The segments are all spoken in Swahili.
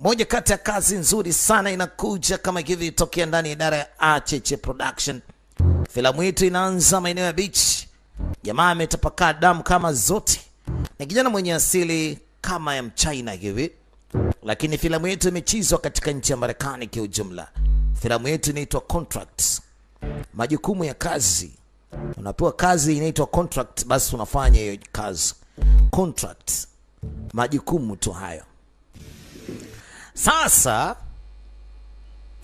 Moja kati ya kazi nzuri sana inakuja kama hivi tokea ndani ya idara ya Acheche Production. Filamu yetu inaanza maeneo ya beach. Jamaa ametapakaa damu kama zote. Ni kijana mwenye asili kama ya Mchina hivi. Lakini filamu yetu imechizwa katika nchi ya Marekani kwa ujumla. Filamu yetu inaitwa Contracts. Majukumu ya kazi. Unapewa kazi inaitwa contract, basi unafanya hiyo kazi. Contracts. Majukumu tu hayo. Sasa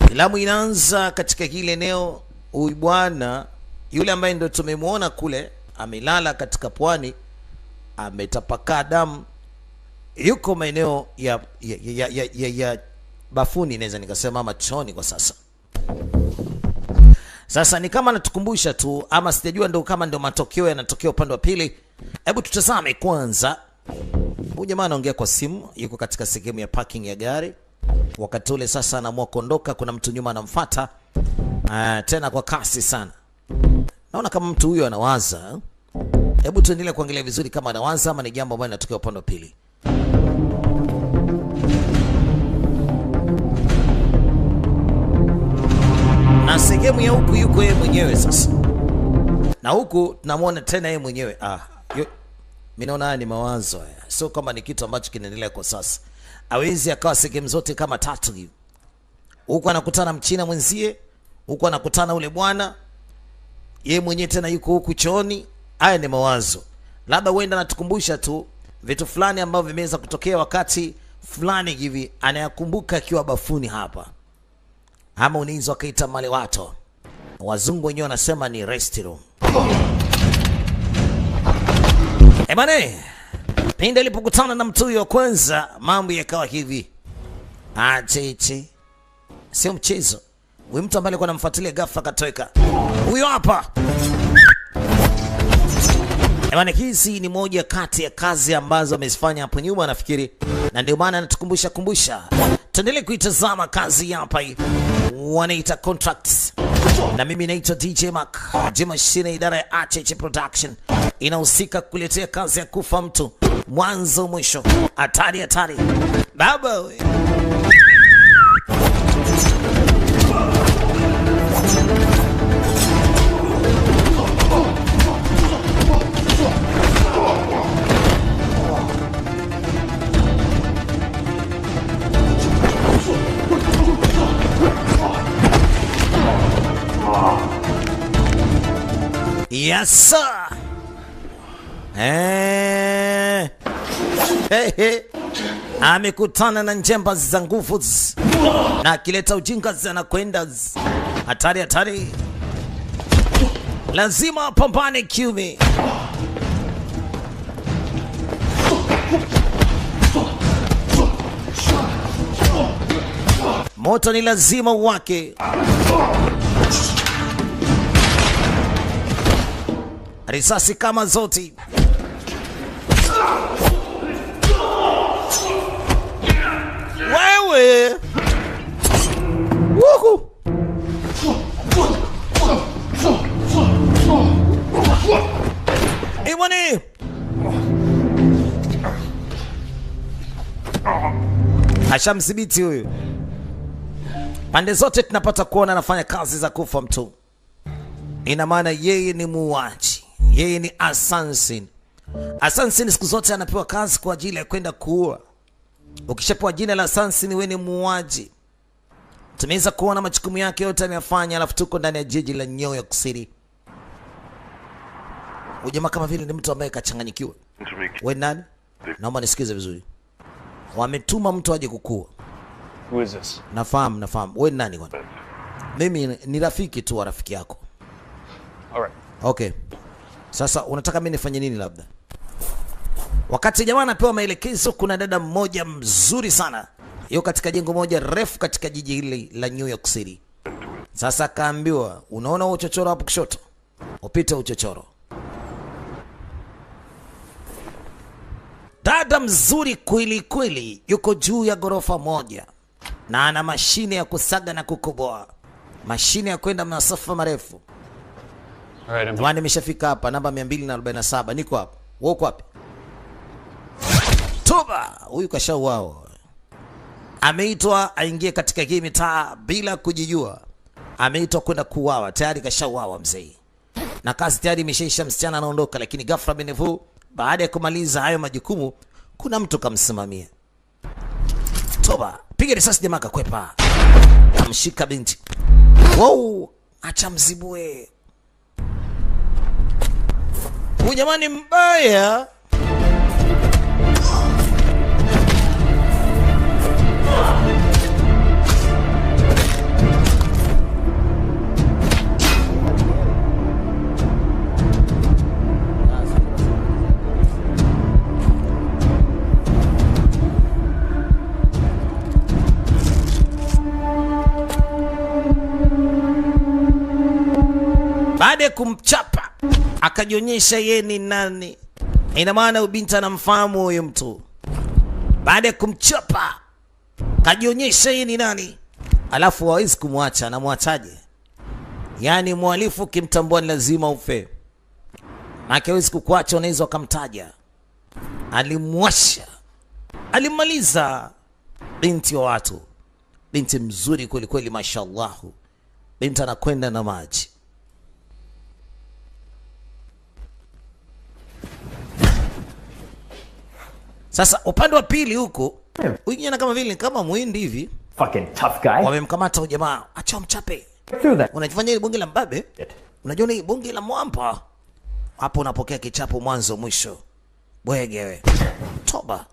filamu inaanza katika hili eneo. Huyu bwana yule ambaye ndio tumemwona kule amelala katika pwani, ametapakaa damu, yuko maeneo ya bafuni, naweza nikasema machoni kwa sasa. Sasa ni kama anatukumbusha tu, ama sijajua ndio kama ndio matokeo yanatokea upande wa pili. Hebu tutazame kwanza. Huyu jamaa anaongea kwa simu, yuko katika sehemu ya parking ya gari. Wakati ule sasa anaamua kuondoka, kuna mtu nyuma anamfuata. Tena kwa kasi sana. Naona kama mtu huyo anawaza. Hebu tuendelee kuangalia vizuri kama anawaza ama ni jambo ambalo linatokea upande wa pili. Na sehemu ya huku yuko yeye mwenyewe sasa. Na huku tunamwona tena yeye mwenyewe. Mimi naona haya ni mawazo haya. Sio kama ni kitu ambacho kinaendelea kwa sasa. Hawezi akawa sehemu zote kama tatu hivi. Huku anakutana Mchina mwenzie, huku anakutana ule bwana, yeye mwenyewe tena yuko huku chooni. Haya ni mawazo. Labda huenda anatukumbusha tu vitu fulani ambavyo vimeweza kutokea wakati fulani hivi, anayakumbuka akiwa bafuni hapa. Ama unaweza kaita male watu. Wazungu wenyewe wanasema ni restroom. Bane, pindi alipokutana na mtu huyo kwanza, mambo yakawa hivi. Acheche. Sio mchezo. Huyu mtu ambaye alikuwa anamfuatilia ghafla katoweka. Huyo hapa. Bane, hizi ni moja kati ya kazi ambazo amezifanya hapo nyuma nafikiri. Na ndio maana anatukumbusha. Tuendelee kuitazama kazi hapa hii. Wanaita Contracts. Na mimi naitwa DJ Mark. Mashine idara ya Acheche Production. Inahusika kuletea kazi ya kufa mtu mwanzo mwisho. Hatari. Baba we. Yes sir. Amekutana na njemba za nguvu na akileta ujinga zanakwenda. Hatari. Lazima pambane kiume. Moto ni lazima wake. Risasi kama zote. Wewe. Wuhu. Iwani. Ashamsibiti huyu. Pande zote tunapata kuona anafanya kazi za kufa mtu. Ina maana yeye ni muuaji. Yeye ni assassin. Assassin siku zote anapewa kazi kwa ajili ya kwenda kuua. Ukishapewa jina la assassin wewe ni muuaji. Tumeweza kuona majukumu yake yote anayofanya, alafu tuko ndani ya jiji la New York City. Ujamaa kama vile ni mtu ambaye kachanganyikiwa. Wewe nani? Naomba nisikize vizuri. Wametuma mtu aje kukua. Who is this? Nafahamu. Wewe nani kwanza? Mimi ni rafiki tu wa rafiki yako. Alright. Okay. Sasa unataka mimi nifanye nini labda? Wakati jamaa anapewa maelekezo, kuna dada mmoja mzuri sana. Yuko katika jengo moja refu katika jiji hili la New York City. Sasa kaambiwa, unaona uchochoro hapo kushoto? Upite uchochoro. Dada mzuri kweli yuko juu ya gorofa moja. Na ana mashine ya kusaga na kukoboa. Mashine ya kwenda masafa marefu. Alright, nimeshafika hapa namba 247. Niko hapa. Wewe uko wapi? Toba, huyu kashauao. Ameitwa aingie katika hii mitaa bila kujijua. Ameitwa kwenda kuuawa, tayari kashauawa mzee. Na kazi tayari imeshaisha, msichana anaondoka, lakini ghafla binevu baada ya kumaliza hayo majukumu kuna mtu kamsimamia. Toba, piga risasi jamaa kakwepa. Kamshika binti. Wow, acha mzibue. Huyu jamani mbaya. Baada ya kumchapa akajionyesha yeye ni nani. Ina maana ubinti anamfahamu huyo mtu. Baada ya kumchapa kajionyesha yeye ni nani. Alafu hawezi kumwacha, anamwachaje? Yaani mhalifu kimtambua ni lazima ufe. Maana hawezi kukuacha, unaweza kumtaja. Alimwasha. Alimaliza binti wa watu. Binti mzuri kweli kweli, mashallah. Binti anakwenda na maji. Sasa upande wa pili huko, huyu kijana kama vile kama muhindi hivi. Fucking tough guy. Wamemkamata huyu jamaa, acha mchape. Unajifanya ile bonge la mbabe? Unajua ni bonge la mwamba. Hapo unapokea kichapo mwanzo mwisho. Bwege wewe. Toba.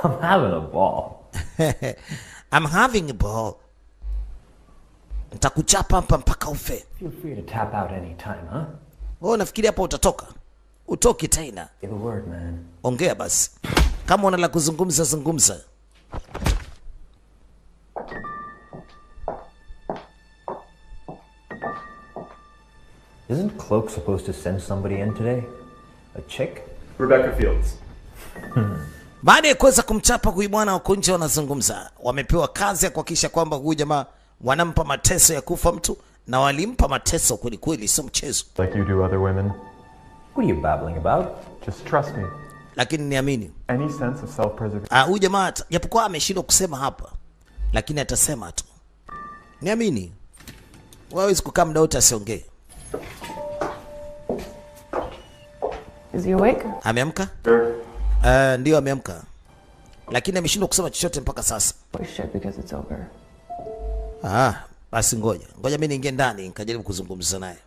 I'm having a ball. I'm having a ball. Nitakuchapa hapa mpaka ufe. Feel free to tap out anytime, huh? Wewe unafikiri hapo utatoka? Utoki tena. Give a word, man. Ongea basi. Kama una la kuzungumza zungumza. Isn't Cloak supposed to send somebody in today? A chick? Rebecca Fields. Baada ya kuweza kumchapa huyu bwana, wako nje wanazungumza. Wamepewa kazi ya kuhakikisha kwamba huyu jamaa wanampa mateso ya kufa mtu, na walimpa mateso kweli kweli, sio mchezo. Like you do other women. What are you babbling about? Just trust me. Lakini niamini. Any sense of self-preservation. Huyu jamaa japokuwa ameshindwa kusema hapa, lakini atasema tu. Niamini. Hawezi kukaa muda wote asiongee. Is he awake? Ameamka? Sure. Ndio ameamka. Lakini ameshindwa kusema chochote mpaka sasa. Oh shit, because it's over. Basi ngoja mimi niingie ndani nikajaribu kuzungumza naye.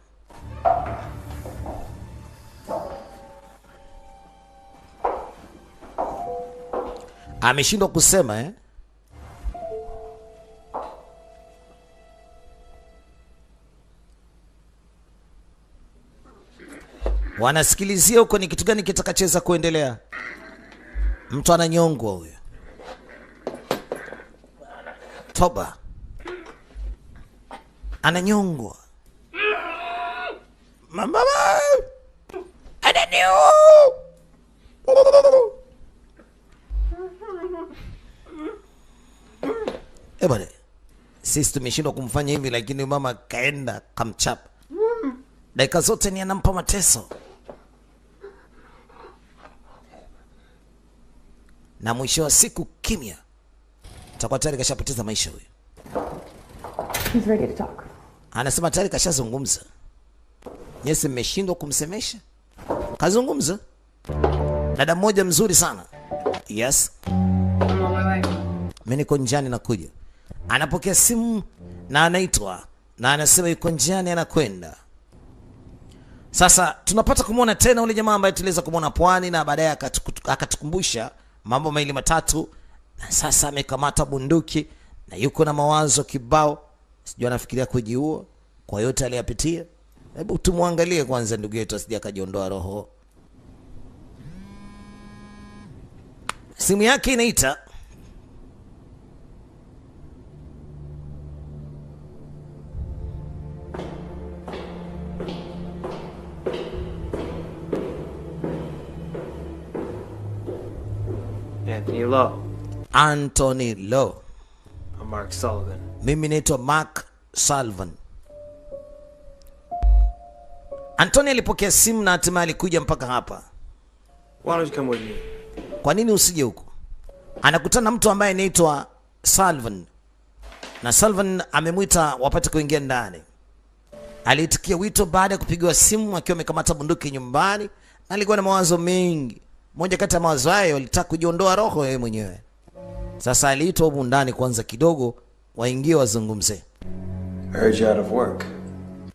Ameshindwa kusema Wanasikilizia huko ni kitu gani kitakachoweza kuendelea. Mtu ananyongwa huyo. Toba. Ananyongwa. Mama. Ananiu. Bwana. Sisi tumeshindwa kumfanya hivi, lakini mama kaenda kamchapa. Dakika zote ni anampa mateso. Na mwisho wa siku kimya. Atakuwa tayari kashapoteza maisha huyo. He's ready to talk. Anasema tayari kashazungumza. Nyesi mmeshindwa kumsemesha. Kazungumza. Dada mmoja mzuri sana. Yes. Mimi niko njiani nakuja. Anapokea simu na anaitwa na anasema yuko njiani anakwenda. Sasa tunapata kumwona tena ule jamaa ambaye tuliweza kumwona pwani, na baadaye akatukumbusha mambo mawili matatu, na sasa amekamata bunduki na yuko na mawazo kibao. Sijui anafikiria kujiua kwa yote aliyapitia. Hebu tumwangalie kwanza ndugu yetu asije akajiondoa roho. Simu yake inaita. Anthony Lowe. Anthony Lowe. I'm Mark Sullivan. Mimi naitwa Mark Sullivan. Anthony alipokea simu na hatimaye alikuja mpaka hapa. Why don't you come with me? Kwa nini usije huko? Anakutana na mtu ambaye anaitwa Sullivan, na Sullivan amemwita wapate kuingia ndani. Aliitikia wito baada ya kupigiwa simu akiwa amekamata bunduki nyumbani, na alikuwa na mawazo mengi. Moja kati ya mawazo hayo alitaka kujiondoa roho yeye mwenyewe. Sasa aliitwa humu ndani kwanza kidogo waingie wazungumze. I heard you out of work.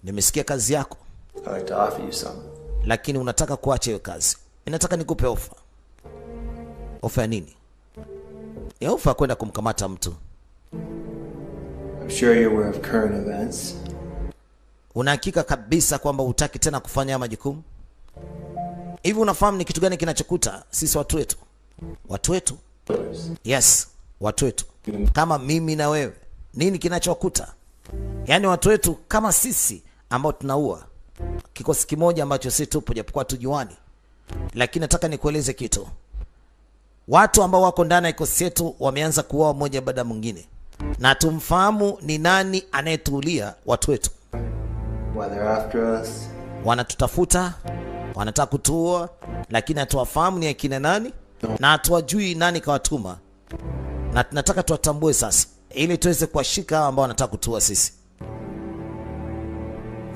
Nimesikia kazi yako, I'd like to offer you some. lakini unataka kuacha hiyo kazi. Ninataka nikupe ofa. Ofa ya nini? Ni ofa kwenda kumkamata mtu. I'm sure you're aware of current events. Una hakika kabisa kwamba hutaki tena kufanya majukumu? Hivi unafahamu ni kitu gani kinachokuta sisi watu wetu? Watu wetu? Yes, watu wetu. Kama mimi na wewe. Nini kinachokuta? Yaani watu wetu kama sisi ambao tunaua. Kikosi kimoja ambacho sisi tupo japokuwa tujuani. Lakini nataka nikueleze kitu. Watu ambao wako ndani ya kikosi chetu wameanza kuua mmoja baada ya mwingine. Na tumfahamu ni nani anayetuulia watu wetu. Why they're after us? Wanatutafuta, wanataka kutuua, lakini hatuwafahamu ni akina nani na hatuwajui nani kawatuma. Na tunataka tuwatambue sasa ili tuweze kuwashika hao ambao wanataka kutuua sisi.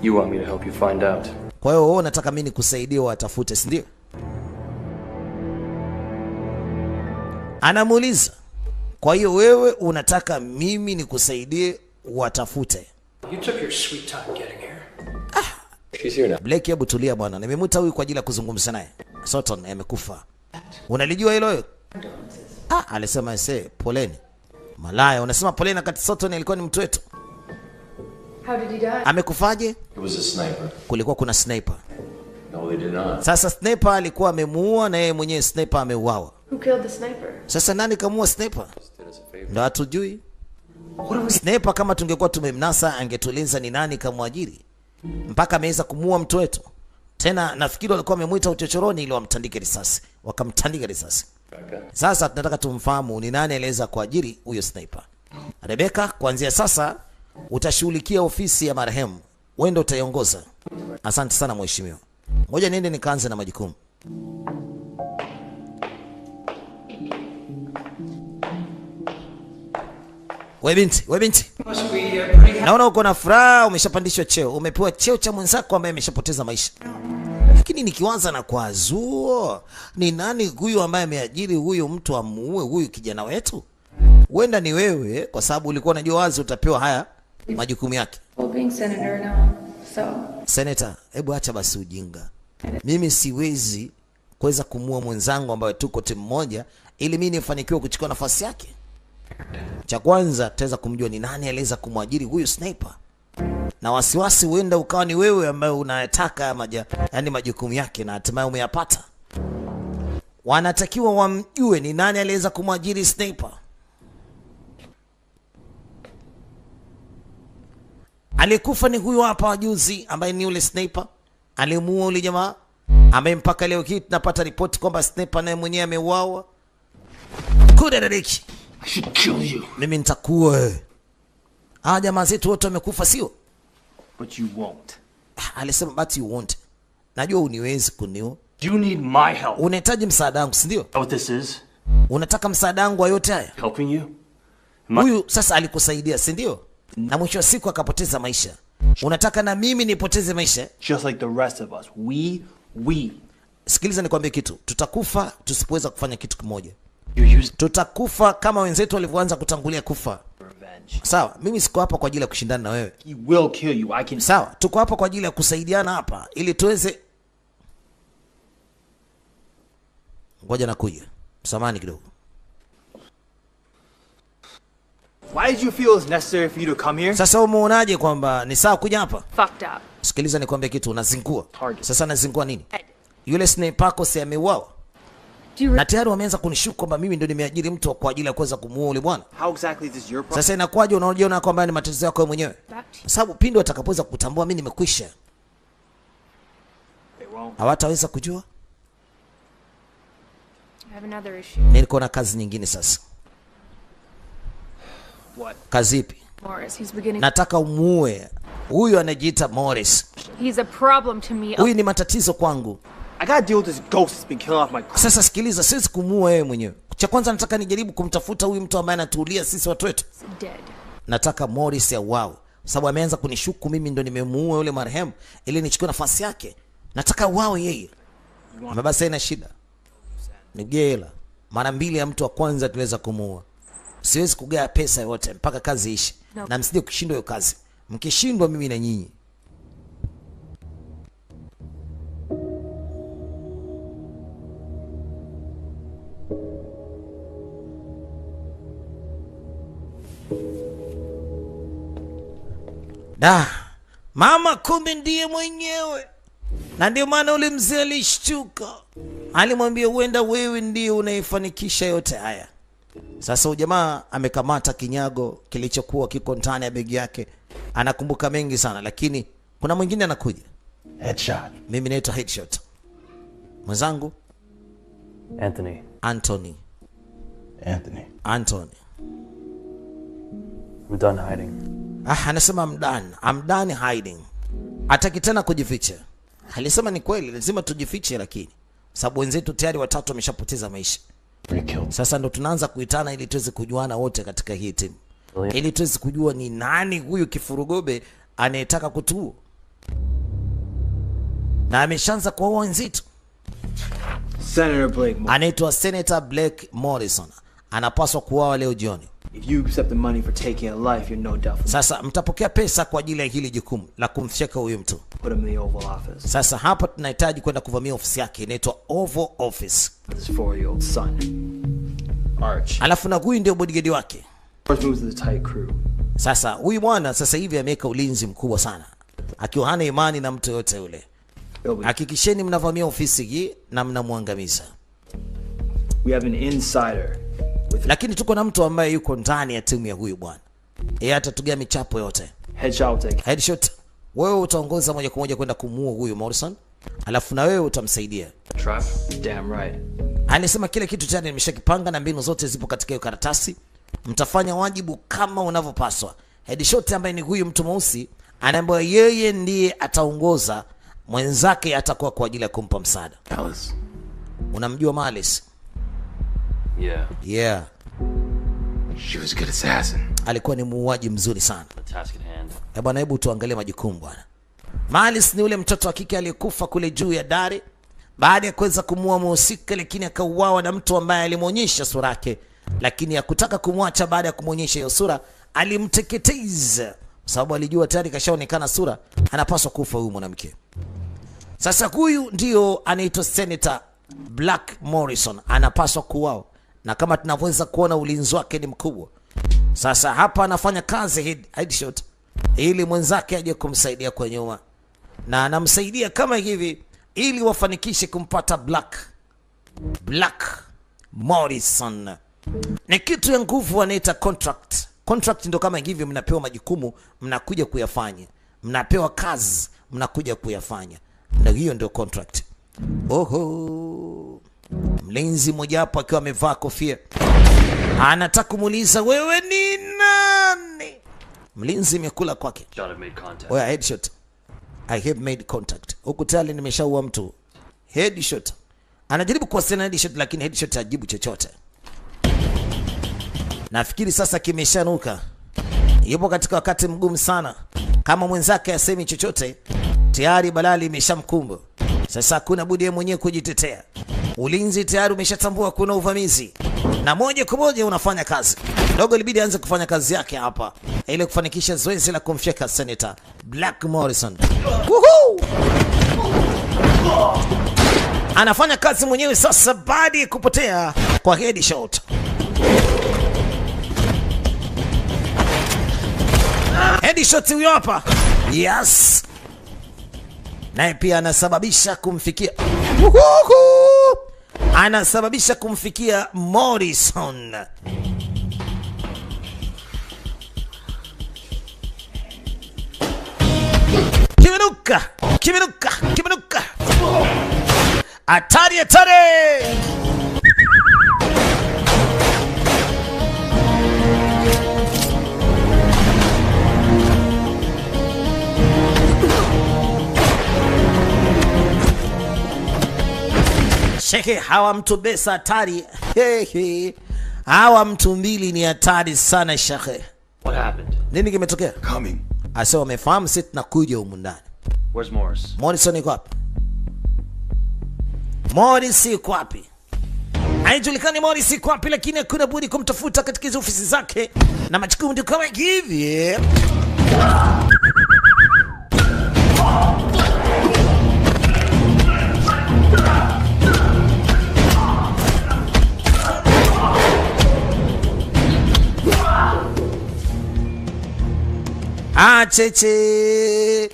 You want me to help you find out? Kwa hiyo wewe unataka mimi nikusaidie watafute, si ndio? Anamuuliza. Kwa hiyo wewe unataka mimi nikusaidie watafute? You took your sweet time getting here. She's here now. Blake, hebu tulia bwana. Nimemuita huyu kwa ajili ya kuzungumza naye. Sutton amekufa. Unalijua hilo wewe? Alisema ese, poleni. Malaya, unasema poleni wakati Sutton alikuwa ni mtu wetu. How did he die? Amekufaje? It was a sniper. Kulikuwa kuna sniper. No, they did not. Sasa sniper alikuwa amemuua na yeye mwenyewe sniper ameuawa. Who killed the sniper? Sasa nani kamuua sniper? Ndio hatujui. Sniper kama tungekuwa tumemnasa angetueleza ni nani kamwajiri. Mpaka ameweza kumuua mtu wetu. Tena nafikiri walikuwa wamemuita uchochoroni ili wamtandike risasi. Wakamtandika risasi. Sasa tunataka tumfahamu ni nani aliweza kuajiri huyo sniper. Rebecca, kuanzia sasa utashughulikia ofisi ya marehemu. Wewe ndio utaiongoza. Asante sana mheshimiwa. Ngoja niende nikaanze na majukumu. Wewe binti. Must be pretty happy. Naona uko na furaha, umeshapandishwa cheo. Umepewa cheo cha mwenzako ambaye ameshapoteza maisha. Lakini nikiwaza na kwa zuo, ni nani huyu ambaye ameajiri huyu mtu amuue huyu kijana wetu? Huenda ni wewe kwa sababu ulikuwa unajua wazi utapewa haya majukumu yake. Well, being senator now, so Senator, hebu acha basi ujinga. Mimi siwezi kuweza kumuua mwenzangu ambaye tuko timu moja ili mimi nifanikiwe kuchukua nafasi yake. Cha kwanza tutaweza kumjua ni nani aliweza kumwajiri huyu sniper. Na wasiwasi huenda ukawa ni wewe ambaye unayataka yani majukumu yake na hatimaye umeyapata. Wanatakiwa wamjue ni nani aliweza kumwajiri sniper. Alikufa ni huyu hapa juzi ambaye ni yule sniper. Alimuua yule jamaa ambaye mpaka leo hii tunapata ripoti kwamba sniper naye mwenyewe ameuawa. Kuda dadiki. I should kill you. Mimi nitakuwa. Jamaa zetu wote wamekufa sio? But you won't. Alisema but you won't. Najua uniwezi kuniua. You need my help. Unahitaji msaada wangu, si ndio? Know what this is? Unataka msaada wangu wa yote haya? Helping you? Huyu sasa alikusaidia, si ndio? Na mwisho wa siku akapoteza maisha. Unataka na mimi nipoteze maisha? Just like the rest of us. We. Sikiliza nikwambie kitu. Tutakufa tusipoweza kufanya kitu kimoja. You use Tutakufa kama wenzetu walivyoanza kutangulia kufa. revenge. Sawa, mimi siko hapa kwa ajili ya kushindana na wewe. He will kill you. I can. Sawa, tuko hapa kwa ajili ya kusaidiana hapa ili tuweze. Ngoja nakuja. Samahani kidogo. Why did you feel it's necessary for you to come here? Sasa umeonaje kwamba ni sawa kuja hapa? fucked up. Sikiliza nikwambie kitu, unazingua. Target. Sasa nazingua nini? Yule sniper yako si ameuawa? Do you Na tayari wameanza kunishuku kwamba mimi ndio nimeajiri mtu kwa ajili ya kuweza kumuua yule bwana. How exactly is this your problem? Sasa inakuwaje unajiona kwamba ni matatizo yako wewe mwenyewe? back to Kwa sababu pindi watakapoweza kutambua mimi nimekwisha, They won't. hawataweza kujua. I have another issue. Niko na kazi nyingine sasa. What? Kazi ipi? Morris, he's beginning. Nataka umuue huyu anajiita Morris. He's a problem to me. Huyu ni matatizo kwangu. I gotta deal with this ghost that's been killing off my crew. Sasa sikiliza, siwezi kumuua wewe mwenyewe. Cha kwanza nataka nijaribu kumtafuta huyu mtu ambaye anatuulia sisi watu wetu. Dead. Nataka Morris ya wao, sababu ameanza kunishuku mimi ndo nimemuua yule marehemu ili nichukue nafasi yake. Nataka wao yeye. Basi haina shida. Nigee hela. Mara 2 ya mtu wa kwanza tuweza kumuua. Siwezi kugea pesa yote mpaka kazi ishe. No. Na msije kushindwa hiyo kazi. Mkishindwa mimi na nyinyi. Da, mama kumbe ndiye mwenyewe. Na ndio maana ule mzee alishtuka. Alimwambia huenda wewe ndiye unaifanikisha yote haya. Sasa ujamaa amekamata kinyago kilichokuwa kiko ndani ya begi yake. Anakumbuka mengi sana, lakini kuna mwingine anakuja. Headshot. Mimi naitwa Headshot. Mwenzangu Anthony. Anthony. Anthony. I'm done hiding. Anasema I'm done hiding. Hataki tena kujificha. Alisema ni kweli, lazima tujifiche, lakini sababu wenzetu tayari watatu wameshapoteza maisha. Sasa ndo tunaanza kuitana ili tuweze kujuana wote katika hii timu. Ili tuweze kujua ni nani huyu kifurugobe anayetaka kutuua. Na ameshaanza kuua wenzetu. Senator Blake. Anaitwa Senator Blake Morrison. Anapaswa kuuawa leo jioni. If you accept the money for taking a life, you're no doubt. Sasa mtapokea pesa kwa ajili ya hili jukumu la kumfyeka huyu mtu. Put him in the Oval Office. Sasa hapa tunahitaji kwenda kuvamia ofisi yake, inaitwa Oval Office. His 4-year-old son, Arch. Alafu na huyu ndio bodyguard wake. Arch moves with a tight crew. Sasa huyu bwana sasa hivi ameweka ulinzi mkubwa sana, akiwa hana imani na mtu yote yule. Hakikisheni mnavamia ofisi hii na mnamwangamiza. We have an insider. Lakini tuko na mtu ambaye yuko ndani ya timu ya huyu bwana. Yeye atatugia michapo yote. Headshot will take. Headshot, wewe utaongoza moja kwa moja kwenda kumuua huyu Morrison, alafu na wewe utamsaidia. Trap? Damn right. Alisema kile kitu tayari nimeshakipanga na mbinu zote zipo katika hiyo karatasi. Mtafanya wajibu kama unavyopaswa. Headshot ambaye ni huyu mtu mweusi anaambiwa yeye ndiye ataongoza, mwenzake atakuwa kwa ajili ya kumpa msaada. Alice. Unamjua Malice? Yeah. She was a good assassin. Alikuwa ni muuaji mzuri sana. The task at hand. Bwana, hebu tuangalie majukumu bwana. Malice ni ule mtoto wa kike aliyekufa kule juu ya dari baada ya kuweza kumuua mhusika, lakini akauawa na mtu ambaye alimuonyesha sura yake, lakini hakutaka kumwacha. Baada ya kumuonyesha hiyo sura, alimteketeza kwa sababu alijua tayari kashaonekana sura, anapaswa kufa huyu mwanamke. Sasa huyu ndio anaitwa Senator Black Morrison, anapaswa kuuawa, na kama tunavyoweza kuona ulinzi wake ni mkubwa. Sasa hapa anafanya kazi Headshot ili mwenzake aje kumsaidia kwa nyuma, na anamsaidia kama hivi ili wafanikishe kumpata Black Morrison. Ni kitu ya nguvu wanaita contract. Contract ndo kama hivi, mnapewa majukumu, mnakuja kuyafanya, mnapewa kazi, mnakuja kuyafanya, na hiyo ndio contract. Oho, mlinzi mmoja hapo akiwa amevaa kofia anataka kumuuliza wewe ni nani? Mlinzi imekula kwake. Oya Headshot, I have made contact. Huku tayari nimeshaua mtu. Headshot anajaribu kuwasiliana na Headshot, lakini Headshot hajibu chochote. Nafikiri sasa kimeshanuka. Yupo katika wakati mgumu sana. Kama mwenzake asemi chochote, tayari balali imeshamkumba. Sasa hakuna budi yeye mwenyewe kujitetea. Ulinzi tayari umeshatambua kuna uvamizi, na moja kwa moja unafanya kazi. Dogo ilibidi aanze kufanya kazi yake hapa ili kufanikisha zoezi la kumfyeka Senator Black Morrison. Woohoo! Anafanya kazi mwenyewe sasa baada ya kupotea kwa Headshot. Headshot huyo hapa. Yes. Naye pia anasababisha kumfikia. Woohoo! Anasababisha kumfikia Morrison. Kimenuka. Atari. Hawa mtu besa hatari. Hawa mtu mbili ni hatari sana shekhe. What happened? Nini kimetokea? Coming. Asa wamefahamu sisi tunakuja humu ndani. Where's Morris? Morris yuko wapi? Morris yuko wapi? Haijulikani Morris yuko wapi, lakini hakuna budi kumtafuta katika hizo ofisi zake na majukumu ndio kama hivi. Acheche.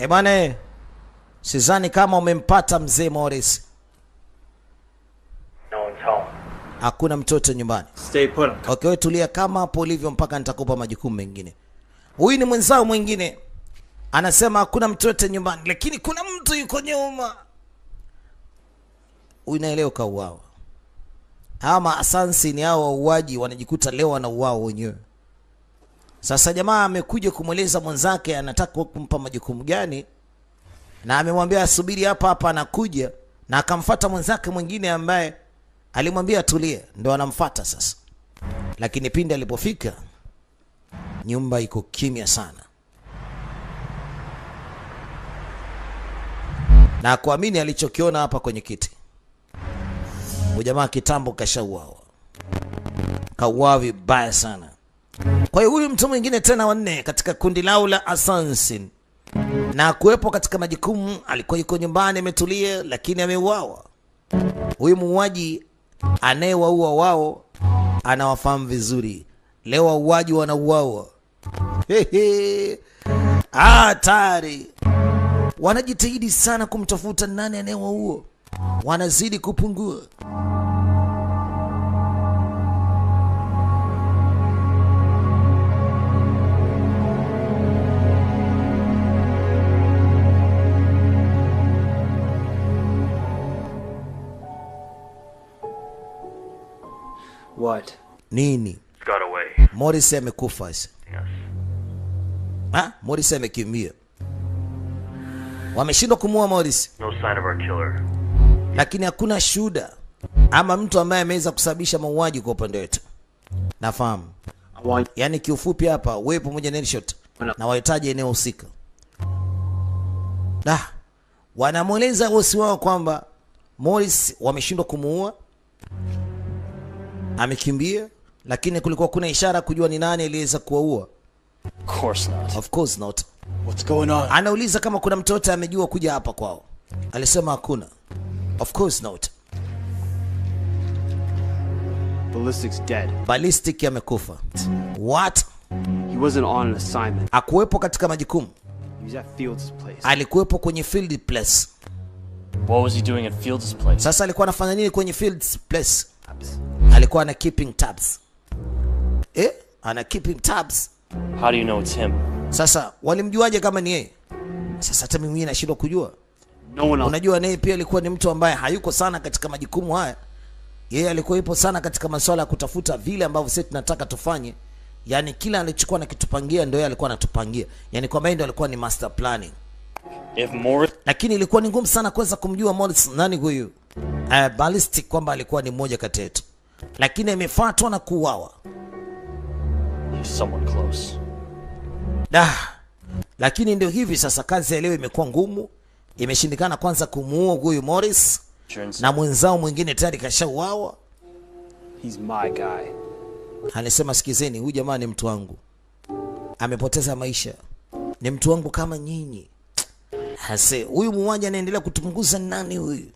Bwana, sidhani kama umempata mzee Morris. No one's home. Hakuna mtoto nyumbani. Stay put. Okay, wewe tulia kama hapo ulivyo mpaka nitakupa majukumu mengine. Huyu ni mwenzao mwingine. Anasema hakuna mtoto nyumbani, lakini kuna mtu yuko nyuma. Unaelewa kauao. Ama asansi ni hao wauaji wanajikuta leo wanauao wenyewe. Sasa jamaa amekuja kumweleza mwenzake anataka kumpa majukumu gani, na amemwambia asubiri hapa hapa anakuja, na akamfuata mwenzake mwingine ambaye alimwambia atulie, ndo anamfuata sasa. Lakini pindi alipofika nyumba iko kimya sana, na kuamini alichokiona hapa kwenye kiti. Jamaa kitambo kashauawa, kauawa vibaya sana. Kwa hiyo huyu mtu mwingine tena wanne katika kundi lao la assassin na kuwepo katika majukumu, alikuwa yuko nyumbani ametulia, lakini ameuawa. Huyu muuaji anayewaua wao anawafahamu vizuri. Leo wauaji wanauawa. Hatari. Wanajitahidi sana kumtafuta nani anayewaua. Wanazidi kupungua. What? Nini? It's got away. Morris amekufa sasa. Yes. Morris amekimbia. Wameshindwa kumuua Morris. No sign of our killer. Lakini hakuna shuhuda ama mtu ambaye ameweza kusababisha mauaji kwa upande wetu. Nafahamu. Yaani kiufupi hapa wewe pamoja na Elshot na wahitaji eneo husika. Wanamweleza bosi wao kwamba Morris wameshindwa kumuua. Amekimbia, lakini kulikuwa kuna ishara kujua ni nani aliweza kuwaua. Of course not. Of course not. What's going on? Anauliza kama kuna mtoto amejua kuja hapa kwao. Alisema hakuna. Of course not. Ballistic's dead. Ballistic amekufa. What? He wasn't on an assignment. Akuwepo katika majukumu. He was at Fields' place. Alikuwepo kwenye Field Place. What was he doing at Fields' place? Sasa alikuwa anafanya nini kwenye Field Place? Alikuwa ana keeping tabs. Ana keeping tabs. How do you know it's him? Sasa walimjuaje kama ni yeye? Sasa hata mimi nashindwa kujua. No one else. Unajua naye pia alikuwa ni mtu ambaye hayuko sana katika majukumu haya. Yeye alikuwa yupo sana katika masuala ya kutafuta vile ambavyo sisi tunataka tufanye. Yaani kila alichokuwa nakitupangia ndio yeye alikuwa anatupangia. Yaani kwamba yeye ndio alikuwa ni master planning. If Morris... Lakini ilikuwa ni ngumu sana kuweza kumjua Morris nani huyu. Ballistic kwamba alikuwa ni mmoja kati yetu. Lakini amefuatwa na kuuawa. He's someone close. Lakini ndio hivi sasa, kazi ya leo imekuwa ngumu. Imeshindikana kwanza kumuua huyu Morris, na mwenzao mwingine tayari kashauawa. He's my guy. Alisema sikizeni, huyu jamaa ni mtu wangu. Amepoteza maisha. Ni mtu wangu kama nyinyi. Hase, huyu muuaji anaendelea kutunguza nani huyu?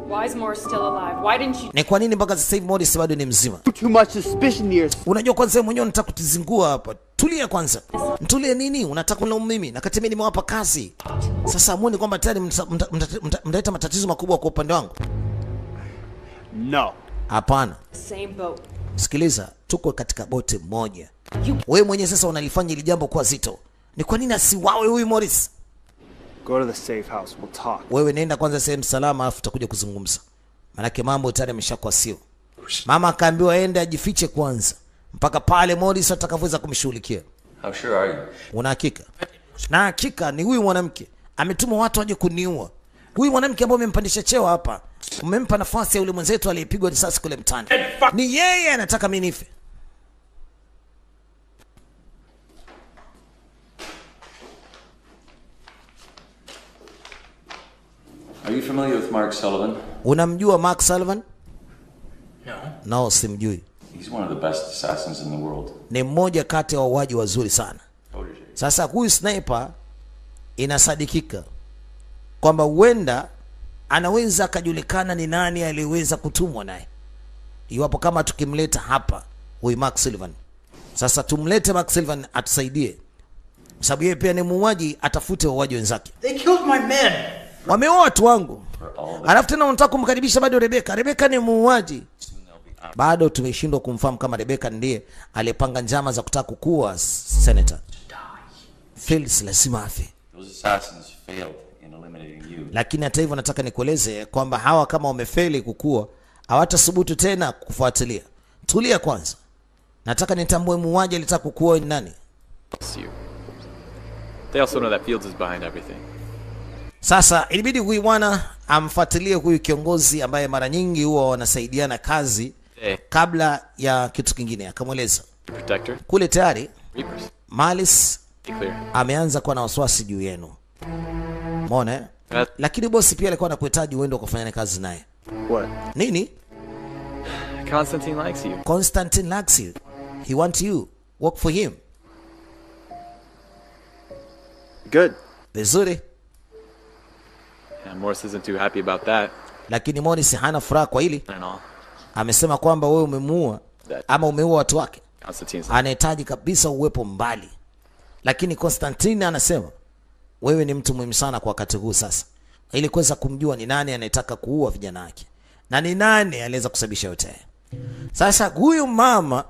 Why is Morris still alive? Why didn't you... Ni kwa nini mpaka sasa hivi Morris bado ni mzima? Too much suspicion here. Unajua kwanza mwenyewe unataka kutizingua hapa. Tulia kwanza. Mtulie nini? Unataka kulaumu mimi? Na kati mimi nimewapa kazi. Sasa muone kwamba tayari mtaleta matatizo makubwa kwa upande wangu. No. Hapana. Same boat. Sikiliza, tuko katika boti moja. Wewe mwenyewe sasa unalifanya ili jambo kwa zito. Ni kwa nini asiwawe huyu Morris? Go to the safe house. We'll talk. Wewe nenda kwanza sehemu salama afu tutakuja kuzungumza. Maana mama tayari ameshakuwa sio. Mama akaambiwa aende ajifiche kwanza mpaka pale Morris atakapoweza kumshughulikia. How sure are you? Una hakika? Na hakika ni huyu mwanamke ametuma watu waje kuniua. Huyu mwanamke ambaye umempandisha cheo hapa, umempa nafasi ya yule mwenzetu aliyepigwa risasi kule mtaani. Ni yeye anataka mimi nife. Are you familiar with Mark Sullivan? Unamjua Mark Sullivan? No. No, simjui. He's one of the best assassins in the world. Ni mmoja kati ya wauaji wazuri sana. Sasa huyu sniper inasadikika kwamba huenda anaweza akajulikana ni nani aliyeweza kutumwa naye. Iwapo kama tukimleta hapa huyu Mark Sullivan. Sasa tumlete Mark Sullivan atusaidie. Sababu yeye pia ni muuaji, atafute wauaji wenzake. They killed my men. Wameoa watu wangu. Alafu tena unataka kumkaribisha bado Rebecca. Rebecca ni muuaji. Bado tumeshindwa kumfahamu kama Rebecca ndiye aliyepanga njama za kutaka kukua senator. Felix lazima afe. Those assassins failed in eliminating you. Lakini hata hivyo nataka nikueleze kwamba hawa kama wamefeli kukua hawatasubutu tena kufuatilia. Tulia kwanza. Nataka nitambue muuaji alitaka kukua ni nani. They also know that Fields is behind everything. Sasa ilibidi huyu bwana amfuatilie huyu kiongozi ambaye mara nyingi huwa wanasaidiana kazi kabla ya kitu kingine. Akamweleza kule tayari Malis ameanza kuwa na wasiwasi juu yenu. Umeona? Lakini bosi pia alikuwa anakuhitaji uende ukafanya kazi naye. What? Nini? Constantine likes you. Constantine likes you. He wants you. Work for him. Good. Vizuri. Yeah, Morris isn't too happy about that. Lakini Morris hana furaha kwa hili. I know. Amesema kwamba wewe umemuua ama umeua watu wake. Constantine's anahitaji kabisa uwepo mbali. Lakini Constantine anasema wewe ni mtu muhimu sana kwa wakati huu sasa, ili kuweza kumjua ni nani anayetaka kuua vijana wake na ni nani aliweza kusababisha yote. Sasa huyu mama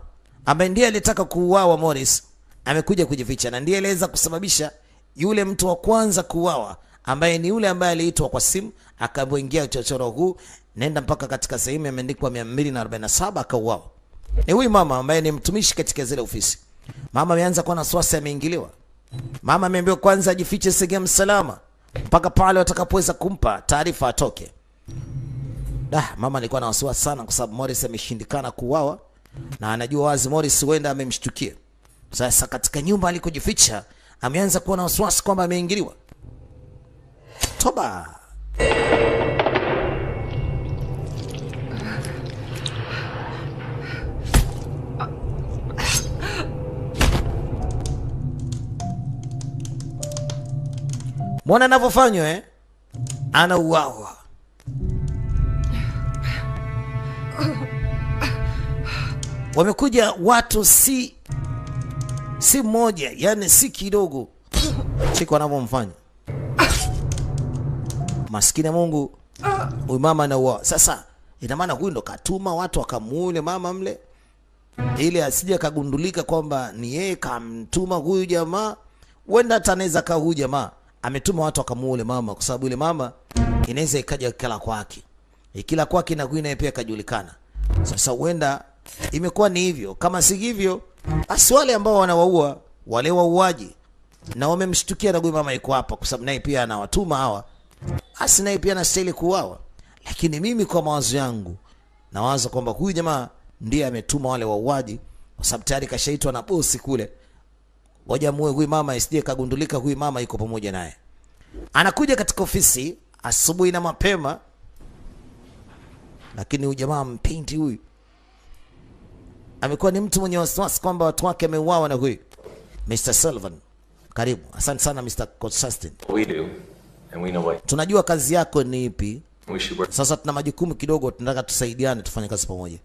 ambaye ndiye alitaka kuuawa Morris amekuja kujificha na ndiye aliweza kusababisha yule mtu wa kwanza kuuawa, ambaye ni yule ambaye aliitwa kwa simu akaingia chochoro huu, nenda mpaka katika sehemu imeandikwa 247 akauawa. Ni huyu mama ambaye ni mtumishi katika zile ofisi. Mama ameanza kuwa na wasiwasi, ameingiliwa. Mama ameambiwa kwanza ajifiche sehemu salama mpaka pale watakapoweza kumpa taarifa atoke. Mama alikuwa na wasiwasi sana kwa sababu Morris ameshindikana kuuawa na anajua wazi Morris huenda amemshtukia. Sasa katika nyumba alikojificha ameanza kuwa na wasiwasi kwamba ameingiliwa. Toba. Mwana anavyofanywa anauawa. Wamekuja watu si mmoja, yani si kidogo. Chiko anavyomfanya. Maskini Mungu, huyu mama anauawa. Sasa ina maana huyu ndo katuma watu akamuule mama mle ili asije kagundulika kwamba ni yeye kamtuma huyu jamaa. Wenda hata anaweza kaa huyu jamaa ametuma watu akamuule mama, kwa sababu ile mama inaweza ikaja kila kwake. Ikila kwake na huyu naye pia kajulikana. Sasa wenda imekuwa ni hivyo. Kama si hivyo, basi wale ambao wanawaua wale wauaji na wamemshtukia na huyu mama yuko hapa, kwa sababu naye pia anawatuma hawa, basi naye pia anastahili kuuawa. Lakini mimi kwa mawazo yangu nawaza kwamba huyu jamaa ndiye ametuma wale wauaji, kwa sababu tayari kashaitwa na bosi kule. Ngoja muue huyu mama isije kagundulika huyu mama yuko pamoja naye. Anakuja katika ofisi asubuhi na mapema, lakini huyu jamaa mpinti huyu amekuwa ni mtu mwenye wasiwasi kwamba watu wake wameuawa na huyu Mr. Sullivan. Karibu. Asante sana Mr. Constantine. We do, and we know what. Tunajua kazi yako ni ipi. We should work. Sasa tuna majukumu kidogo, tunataka tusaidiane tufanye kazi pamoja.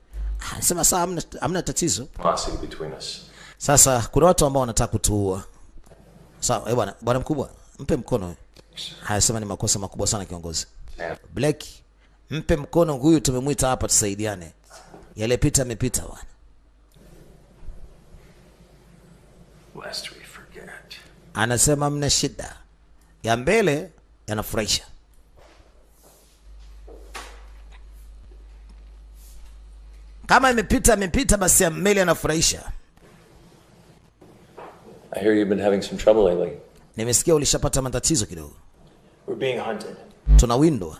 Sema sawa, hamna tatizo. Animosity between us. Sasa kuna watu ambao wanataka kutuua. Sawa, bwana, bwana mkubwa, mpe mkono. Hayasema ni makosa makubwa sana kiongozi. Black, mpe mkono huyu, tumemwita hapa tusaidiane. Yale pita yamepita bwana. Lest we forget. Anasema mna shida. Ya mbele yanafurahisha. Kama imepita basi ya mbele yanafurahisha. I hear you've been having some trouble lately. Nimesikia ulishapata matatizo kidogo. We're being hunted. Tunawindwa.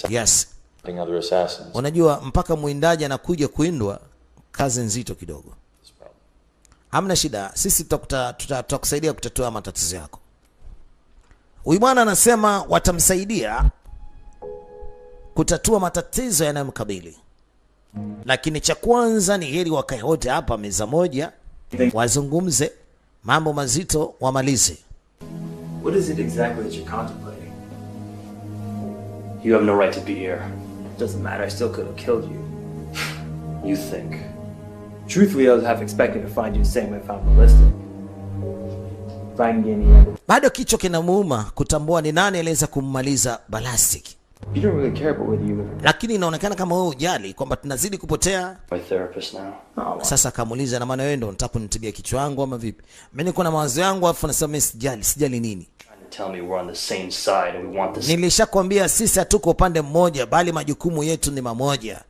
Yes. Other assassins. Unajua mpaka muindaji anakuja kuindwa, kazi nzito kidogo. Hamna shida, sisi tutakusaidia kutatua matatizo yako. Huyu bwana anasema watamsaidia kutatua matatizo yanayomkabili. Lakini cha kwanza ni heri wakae wote hapa meza moja, wazungumze mambo mazito wamalize. What is it exactly that you're contemplating? You have no right to be here. Doesn't matter, I still could have killed you. You think. Truthfully, I was half expecting to find you the same way I found Ballistic. If I can gain the end. Bado kichwa kinamuuma kutambua ni nani aliweza kummaliza Ballistic. You don't really care about whether you live. Lakini inaonekana kama wewe hujali kwamba tunazidi kupotea. My therapist now. Oh, Sasa akamuuliza, na maana wewe ndio unataka kunitibia kichwa changu ama vipi? Mimi niko na mawazo yangu afu nasema mimi sijali nini? Tell me we're on the same side and we want this. Nilishakwambia sisi hatuko upande mmoja bali majukumu yetu ni mamoja.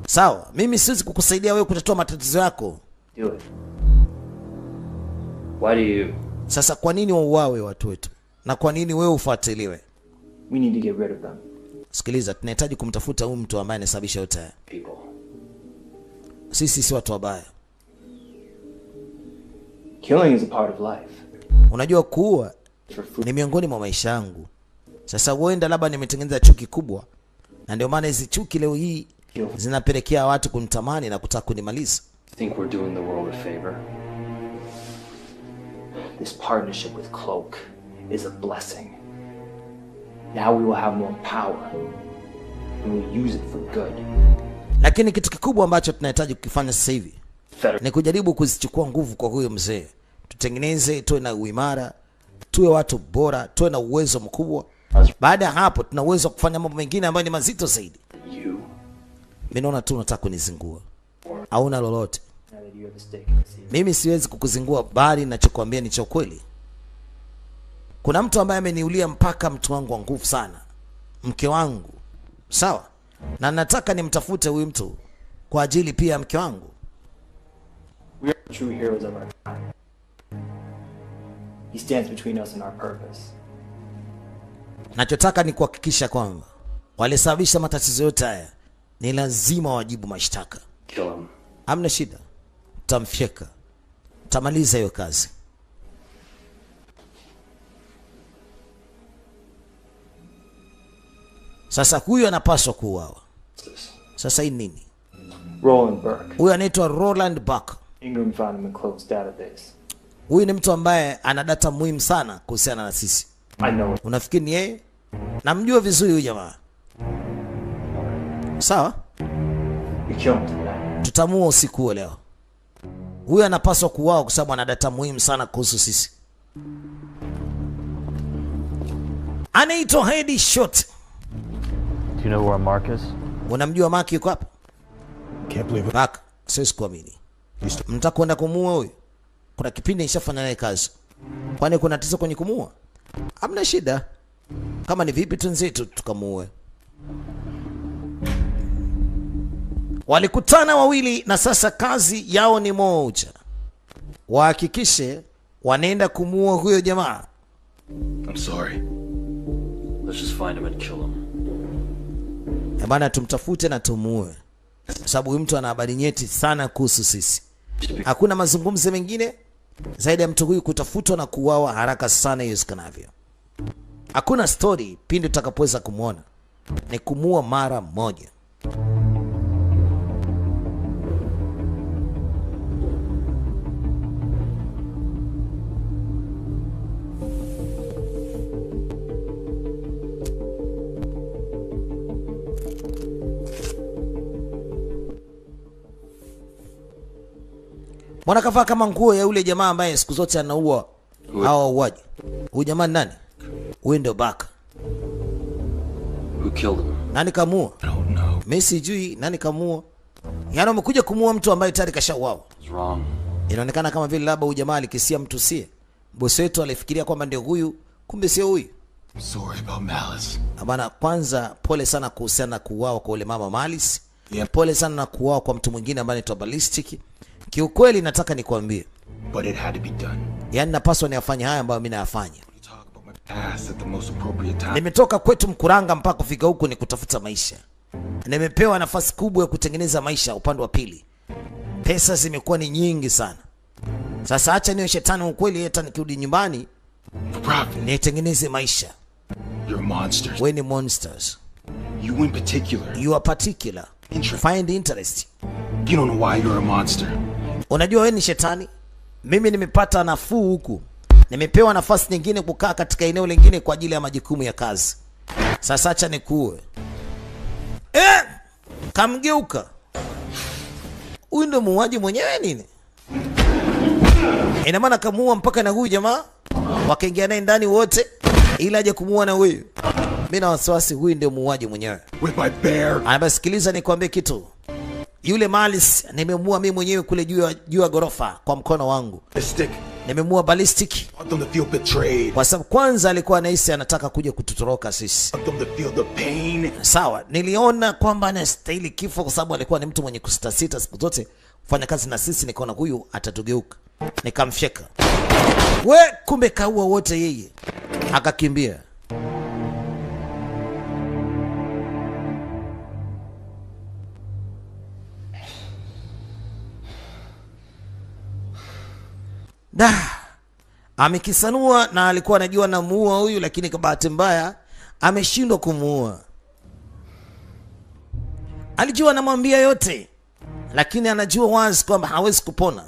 Sawa, mimi siwezi kukusaidia wewe kutatua matatizo yako. Do it. Why do you? Sasa kwa nini wauawe watu wetu? Na kwa nini wewe ufuatiliwe? we need to get rid of them. Sikiliza, tunahitaji kumtafuta huyu mtu ambaye anasababisha yote haya. People. Sisi si watu wabaya. Killing is a part of life. Unajua kuua ni miongoni mwa maisha yangu. Sasa huenda labda nimetengeneza chuki kubwa, na ndio maana hizi chuki leo hii zinapelekea watu kunitamani na kutaka kunimaliza. I think we're doing the world a favor. This partnership with Cloak is a blessing. Now we will have more power, and we'll use it for good. Lakini kitu kikubwa ambacho tunahitaji kukifanya sasa hivi ni kujaribu kuzichukua nguvu kwa huyo mzee. Tutengeneze, tuwe na uimara, tuwe watu bora, tuwe na uwezo mkubwa. Baada ya hapo tuna uwezo wa kufanya mambo mengine ambayo ni mazito zaidi. Mimi naona tu unataka kunizingua. Hauna lolote. Mimi siwezi kukuzingua, bali ninachokuambia ni cha kweli. Kuna mtu ambaye ameniulia mpaka mtu wangu wa nguvu sana, mke wangu. Sawa? Na nataka nimtafute huyu mtu kwa ajili pia mke wangu. We are the true heroes of our time. He stands between us and our purpose. Nachotaka ni kuhakikisha kwamba walisababisha matatizo yote haya ni lazima wajibu mashtaka. Kill him. Hamna shida. Tutamfyeka. Tutamaliza hiyo kazi. Sasa huyu anapaswa kuuawa. Sasa hii nini? Roland Burke. Huyu anaitwa Roland Burke. Ingram found him in Cloak's database. Huyu ni mtu ambaye ana data muhimu sana kuhusiana na sisi. I know it. Unafikiri ni yeye? Namjua vizuri huyu jamaa. Sawa? We kill him tonight. Tutamua usiku wa leo. Huyu anapaswa kuuawa kwa sababu ana data muhimu sana kuhusu sisi. Anaitwa Heidi Shot. Do you know where Mark is? Unamjua Mark yuko hapa? Can't believe it. Mark, siwezi kuamini. Mtaka kwenda kumuua huyu? Kuna kipindi nishafanya naye kazi. Kwani kuna tatizo kwenye kumuua? Hamna shida. Kama ni vipi tunzetu tukamuue. Walikutana wawili na sasa kazi yao ni moja. Wahakikishe wanaenda kumuua huyo jamaa. I'm sorry. Let's just find him and kill him. Bana, tumtafute na tumuue. Sababu huyu mtu ana habari nyeti sana kuhusu sisi. Hakuna mazungumzo mengine zaidi ya mtu huyu kutafutwa na kuuawa haraka sana iwezekanavyo. Hakuna story pindi utakapoweza kumuona. Ni kumuua mara moja. Mbona kavaa kama nguo ya yule jamaa ambaye siku zote anaua hao wauaji? Huyu jamaa ni nani? Huyu ndio Baka. Who killed him? Nani kamua? I don't know. Mimi sijui nani kamua. Yaani umekuja kumuua mtu ambaye tayari kashauawa. It's wrong. Inaonekana kama vile labda huyu jamaa alikisia mtu sie. Bosi wetu alifikiria kwamba ndio huyu, kumbe sio huyu. I'm sorry about Malice. Bana, kwanza pole sana kuhusiana na kuuawa kwa ule mama Malice. Pole sana na kuuawa kwa mtu mwingine ambaye anaitwa Ballistic. Kiukweli nataka nikwambie, But it had to be done. yaani napaswa niyafanye haya ambayo mimi nayafanya. Talk about my past at the most appropriate time. Nimetoka kwetu Mkuranga mpaka kufika huku ni kutafuta maisha. Nimepewa nafasi kubwa ya kutengeneza maisha upande wa pili. Pesa zimekuwa ni nyingi sana. Sasa acha niwe shetani ukweli, hata nikirudi nyumbani For profit. nitengeneze maisha. You're monsters. We ni monsters. You in particular. You are particular. Find interest. You don't know why you're a monster. Unajua wewe ni shetani? Mimi nimepata nafuu huku. Nimepewa nafasi nyingine kukaa katika eneo lingine kwa ajili ya majukumu ya kazi. Sasa acha nikuue. Kamgeuka. Huyu ndio muuaji mwenyewe nini? Ina maana kamuua mpaka na huyu jamaa wakaingia naye ndani wote ili aje kumuua na huyu. Mimi na wasiwasi huyu ndio muuaji mwenyewe. With my bear. Anabasikiliza nikwambie kitu. Yule Malice nimemuua mimi mwenyewe kule juu ya gorofa kwa mkono wangu. Ballistic. Nimemuua Ballistic. Want them to feel betrayed. Kwa sababu kwanza alikuwa anahisi anataka kuja kututoroka sisi. Want them to feel the pain. Sawa, niliona kwamba anastahili kifo kwa sababu alikuwa ni mtu mwenye kusitasita siku zote kufanya kazi na sisi. Nikaona huyu atatugeuka, nikamfyeka. We, kumbe kaua wote yeye, akakimbia. Da, amekisanua na alikuwa anajua namuua huyu, lakini kwa bahati mbaya ameshindwa kumuua. Alijua anamwambia yote, lakini anajua wazi kwamba hawezi kupona.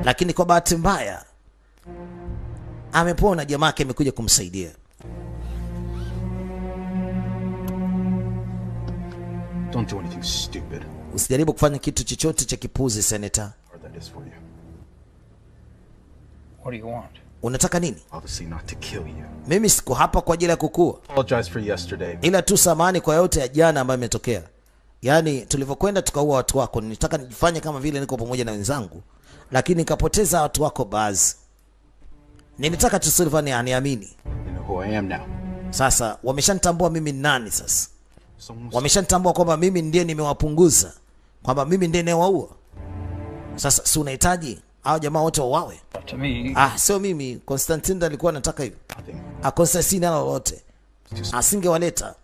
Lakini kwa bahati mbaya amepona, jamaa yake amekuja kumsaidia. Don't do anything stupid. Usijaribu kufanya kitu chochote cha kipuzi, Senator. Or that is for you. What do you want? Unataka nini? Obviously not to kill you. Mimi siko hapa kwa ajili ya kukua. Apologize for yesterday. Ila tu samani kwa yote ya jana ambayo imetokea. Yaani tulivyokwenda tukaua watu wako, nilitaka nijifanye kama vile niko pamoja na wenzangu, lakini nikapoteza watu wako baadhi. Nilitaka tu Sylvan aniamini. You know who I am now. Sasa wameshanitambua mimi ni nani sasa. Wameshanitambua kwamba mimi ndiye nimewapunguza, kwamba mimi ndiye nayewaua. Sasa si unahitaji hao jamaa wote wauawe? To me. Sio mimi. Constantine alikuwa anataka hivyo. Constantine ana lolote asingewaleta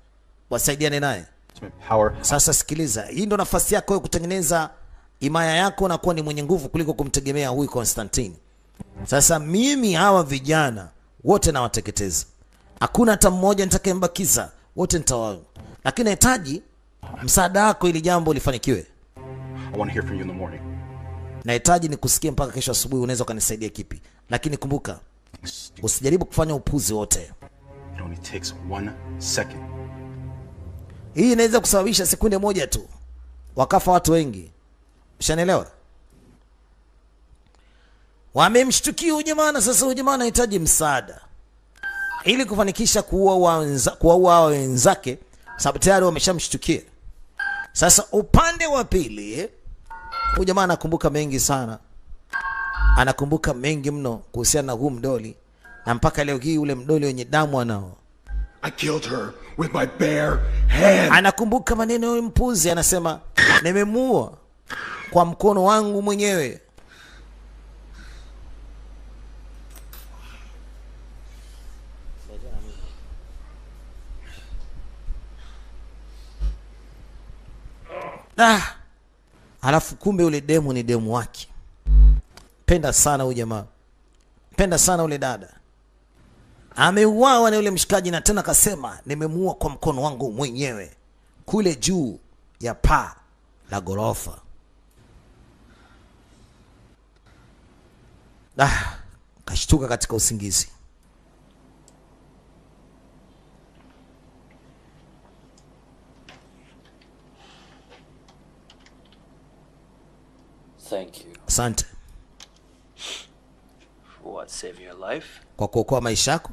wasaidiane naye. Power. Sasa sikiliza, hii ndo nafasi yako kutengeneza himaya yako na kuwa ni mwenye nguvu kuliko kumtegemea huyu Constantine. Sasa mimi hawa vijana wote nawateketeza, hakuna hata mmoja nitakayembakiza, wote nitawaua. Lakini nahitaji msaada wako ili jambo lifanikiwe. I want to hear from you in the morning. Nahitaji nikusikie mpaka kesho asubuhi, unaweza ukanisaidia kipi? Lakini kumbuka, usijaribu kufanya upuzi wote. It only takes 1 second. Hii inaweza kusababisha sekunde moja tu wakafa watu wengi. Ushanielewa? Wamemshtukia huyu jamaa, na sasa huyu jamaa anahitaji msaada ili kufanikisha kuua wenzake, sababu tayari wameshamshtukia. Sasa upande wa pili, huyu jamaa anakumbuka mengi sana, anakumbuka mengi mno kuhusiana na huu mdoli, na mpaka leo hii ule mdoli wenye damu anao. I killed her with my bare hand. Anakumbuka maneno ya mpuzi, anasema nimemuua kwa mkono wangu mwenyewe. Halafu kumbe ule demu ni demu wake. Penda sana huyu jamaa, penda sana ule dada. Ameuawa na yule mshikaji, na tena kasema nimemuua kwa mkono wangu mwenyewe kule juu ya paa la gorofa. Kashtuka katika usingizi. Thank you. Asante. For what? Saving your life? Kwa kuokoa maisha yako?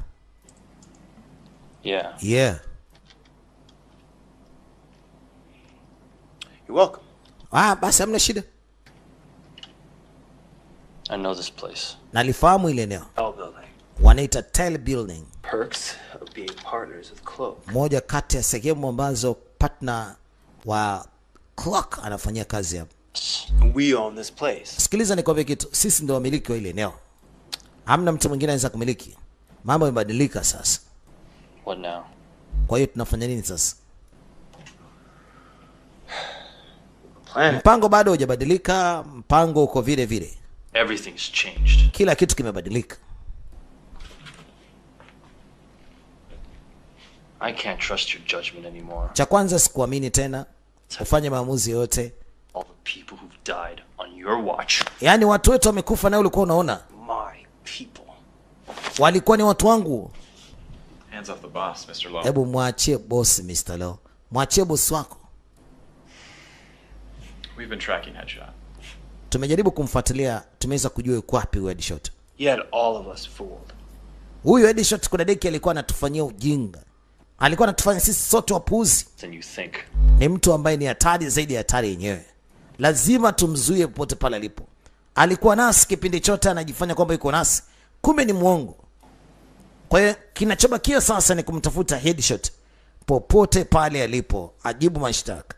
Yeah. Yeah. You're welcome. Basi hamna shida. I know this place. Nalifahamu ile eneo. Tell building. Wanaita Tell Building. Perks of being partners with Cloak. Moja kati ya sehemu ambazo partner wa Cloak anafanyia kazi hapa. We own this place. Sikiliza nikwambie kitu. Sisi ndio wamiliki wa ile eneo. Hamna mtu mwingine anaweza kumiliki. Mambo yamebadilika sasa. What now? Kwa hiyo tunafanya nini sasa? Plan. Mpango bado hujabadilika, mpango uko vile vile. Everything's changed. Kila kitu kimebadilika. I can't trust your judgment anymore. Cha kwanza sikuamini tena ufanye maamuzi yote. All the people who've died on your watch. Yaani watu wetu wamekufa na ulikuwa unaona. My people. Walikuwa ni watu wangu. Hands off the boss, Mr. Lowe. Hebu mwachie boss Mr. Lowe. Mwachie boss wako. We've been tracking Headshot. Tumejaribu kumfuatilia, tumeweza kujua yuko wapi huyo Headshot. You had all of us fooled. Huyu Headshot kuna deki alikuwa anatufanyia ujinga. Alikuwa anatufanya sisi sote wapuzi. Then you think. Ni mtu ambaye ni hatari zaidi ya hatari yenyewe. Lazima tumzuie popote pale alipo. Alikuwa nasi kipindi chote anajifanya kwamba yuko nasi. Kumbe ni muongo. Kwa hiyo kinachobakia sasa ni kumtafuta Headshot popote pale alipo, ajibu mashtaka.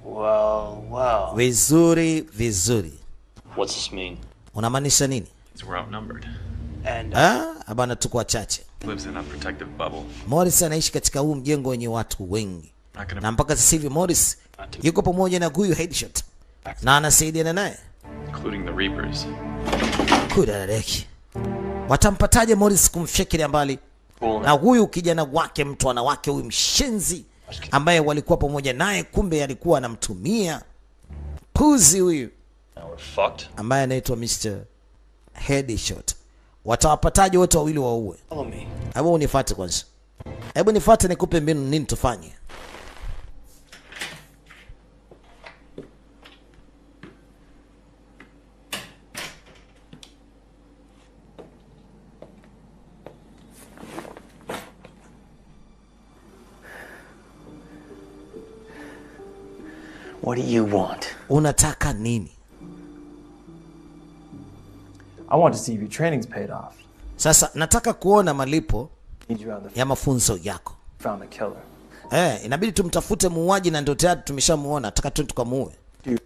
Well. Vizuri, vizuri. What's this mean? Unamaanisha nini? We're outnumbered. And Abana tuko wachache. Lives in a protective bubble. Morris anaishi katika huu mjengo wenye watu wengi. Na mpaka sasa hivi Morris yuko pamoja na huyu Headshot. Na anasaidiana naye. Including the Reapers. Kudareki. Watampataje Morris kumfyekelea mbali? Na huyu kijana wake, mtu wanawake huyu mshenzi ambaye walikuwa pamoja naye, kumbe alikuwa anamtumia puzi huyu ambaye anaitwa Mr. Headshot. Watawapataje wote wawili waue? Hebu unifuate kwanza. Hebu nifuate nikupe mbinu nini tufanye. what do you want? Unataka nini? I want to see if your training's paid off. Sasa nataka kuona malipo Need you on the ya mafunzo yako. found the killer. Inabidi tumtafute muuaji na ndio tayari tumeshamuona, nataka tu tukamuue.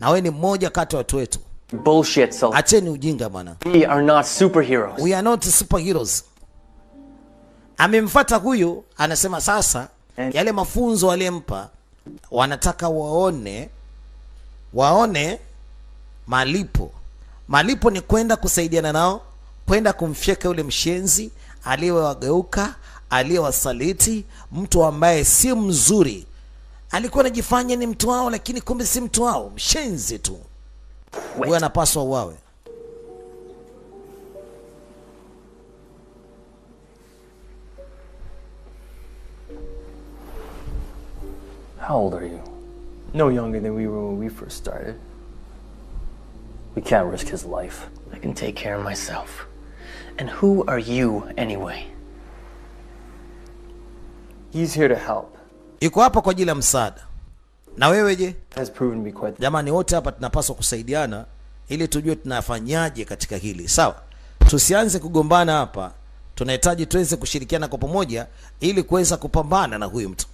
Na wewe ni mmoja kati ya watu wetu. Bullshit, Sully. Acheni ujinga bwana. We are not superheroes. We are not superheroes. Amemfuata huyu, anasema sasa yale mafunzo aliyempa wanataka waone malipo. Malipo ni kwenda kusaidiana nao, kwenda kumfyeka yule mshenzi aliyewageuka, aliyewasaliti, mtu ambaye si mzuri. Alikuwa anajifanya ni mtu wao lakini kumbe si mtu wao, mshenzi tu. Huyu anapaswa uawe. How old are you? No younger than we were when we first started. We can't risk his life. I can take care of myself. And who are you anyway? He's here to help. Yuko hapa kwa ajili ya msaada. Na wewe je? Has proven to be quite. Jamani, wote hapa tunapaswa kusaidiana ili tujue tunafanyaje katika hili. Sawa? Tusianze kugombana hapa. Tunahitaji tuweze kushirikiana kwa pamoja ili kuweza kupambana na huyu mtu.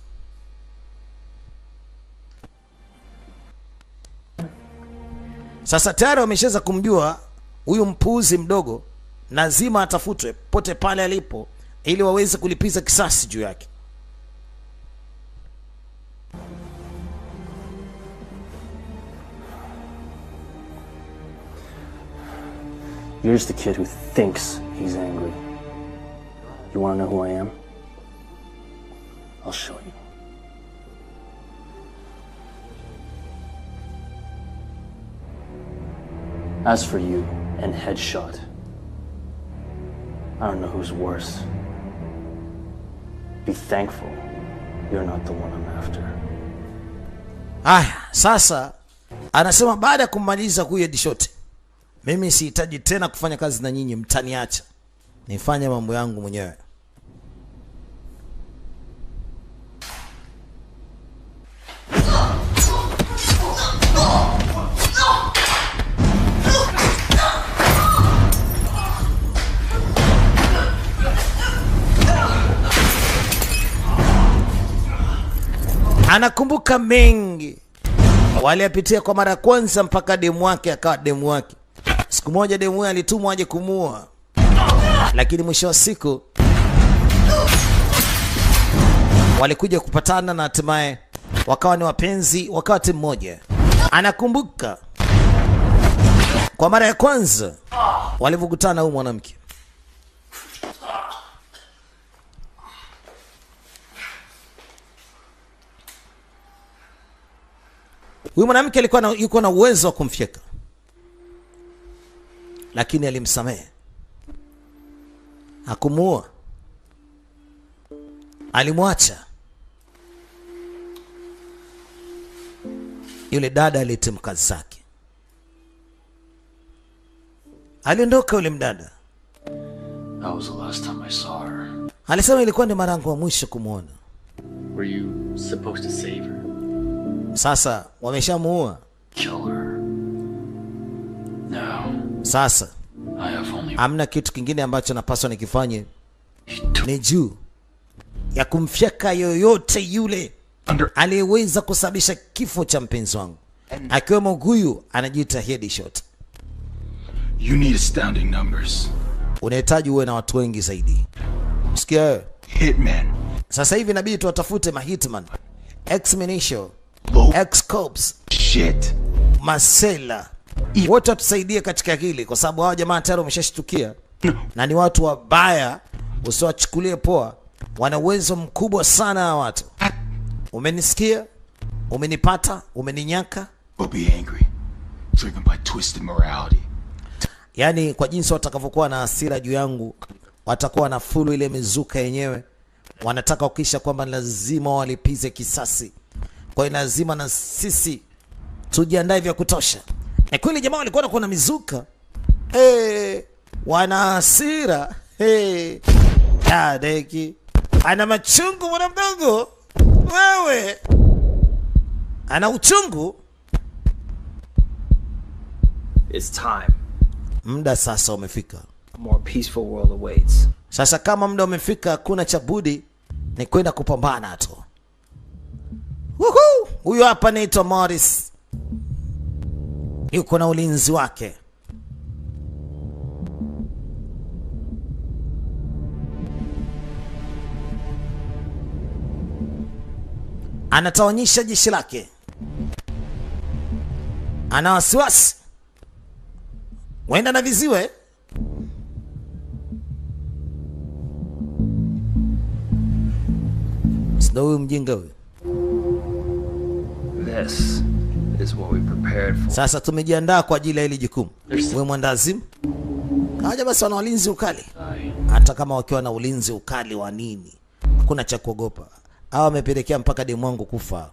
Sasa tayari wameshaweza kumjua huyu mpuuzi mdogo, lazima atafutwe pote pale alipo ili waweze kulipiza kisasi juu yake. You're just a kid who thinks he's angry. You want to know who I am? I'll show you. As for you and Headshot, I don't know who's worse. Be thankful you're not the one I'm after. Aya, sasa anasema baada ya kumaliza huyu headshot, mimi sihitaji tena kufanya kazi na nyinyi, mtaniacha nifanye mambo yangu mwenyewe. Anakumbuka mengi waliyapitia kwa mara ya kwanza mpaka demu wake akawa demu wake. Siku moja demu wake alitumwa aje kumuua, lakini mwisho wa siku walikuja kupatana na hatimaye wakawa ni wapenzi, wakawa timu moja. Anakumbuka kwa mara ya kwanza walivyokutana huyu mwanamke. Huyu mwanamke alikuwa yuko na uwezo wa kumfyeka, lakini alimsamehe, hakumuua, alimwacha. Yule dada alitimka zake, aliondoka yule mdada. That was the last time I saw her. Alisema ilikuwa ni mara yangu ya mwisho kumuona. Were you supposed to save her? Sasa wameshamuua. Kill her. No. Sasa I have only... amna kitu kingine ambacho napaswa nikifanye ni juu ya kumfyeka yoyote yule aliyeweza kusababisha kifo cha mpenzi wangu, akiwemo huyu anajiita headshot. You need astounding numbers. Unahitaji uwe na watu wengi zaidi. Sikia wewe. Hitman. Sasa hivi inabidi tuwatafute mahitman, ex-militia, ex-cops, shit, masela, wote watusaidie katika hili, kwa sababu hawa jamaa tayari wameshashtukia na ni watu wabaya, usiwachukulie poa. Wana uwezo mkubwa sana hawa watu. Umenisikia? Umenipata? Umeninyaka? Will be angry, driven by twisted morality. Yani kwa jinsi watakavyokuwa na hasira juu yangu, watakuwa na fulu ile mizuka yenyewe. Wanataka ukisha kwamba lazima walipize kisasi. Kwa hiyo lazima na sisi tujiandae vya kutosha. Na kweli jamaa walikuwa na mizuka. Wana hasira. Deki. Ana machungu mwana mdogo. Wewe. Ana uchungu. It's time. Muda sasa umefika. A more peaceful world awaits. Sasa kama muda umefika, kuna cha budi ni kwenda kupambana tu. Huyu hapa anaitwa Morris. Yuko na ulinzi wake. Anatawanyisha jeshi lake. Ana wasiwasi. Wenda na viziwe. Sio huyu mjinga huyu. This is what we prepared for. Sasa tumejiandaa kwa ajili ya hili jukumu. Wewe mwandazimu. Haja basi wana ulinzi ukali. Hata kama wakiwa na ulinzi ukali wa nini, hakuna cha kuogopa. Hawa wamepelekea mpaka demu wangu kufa.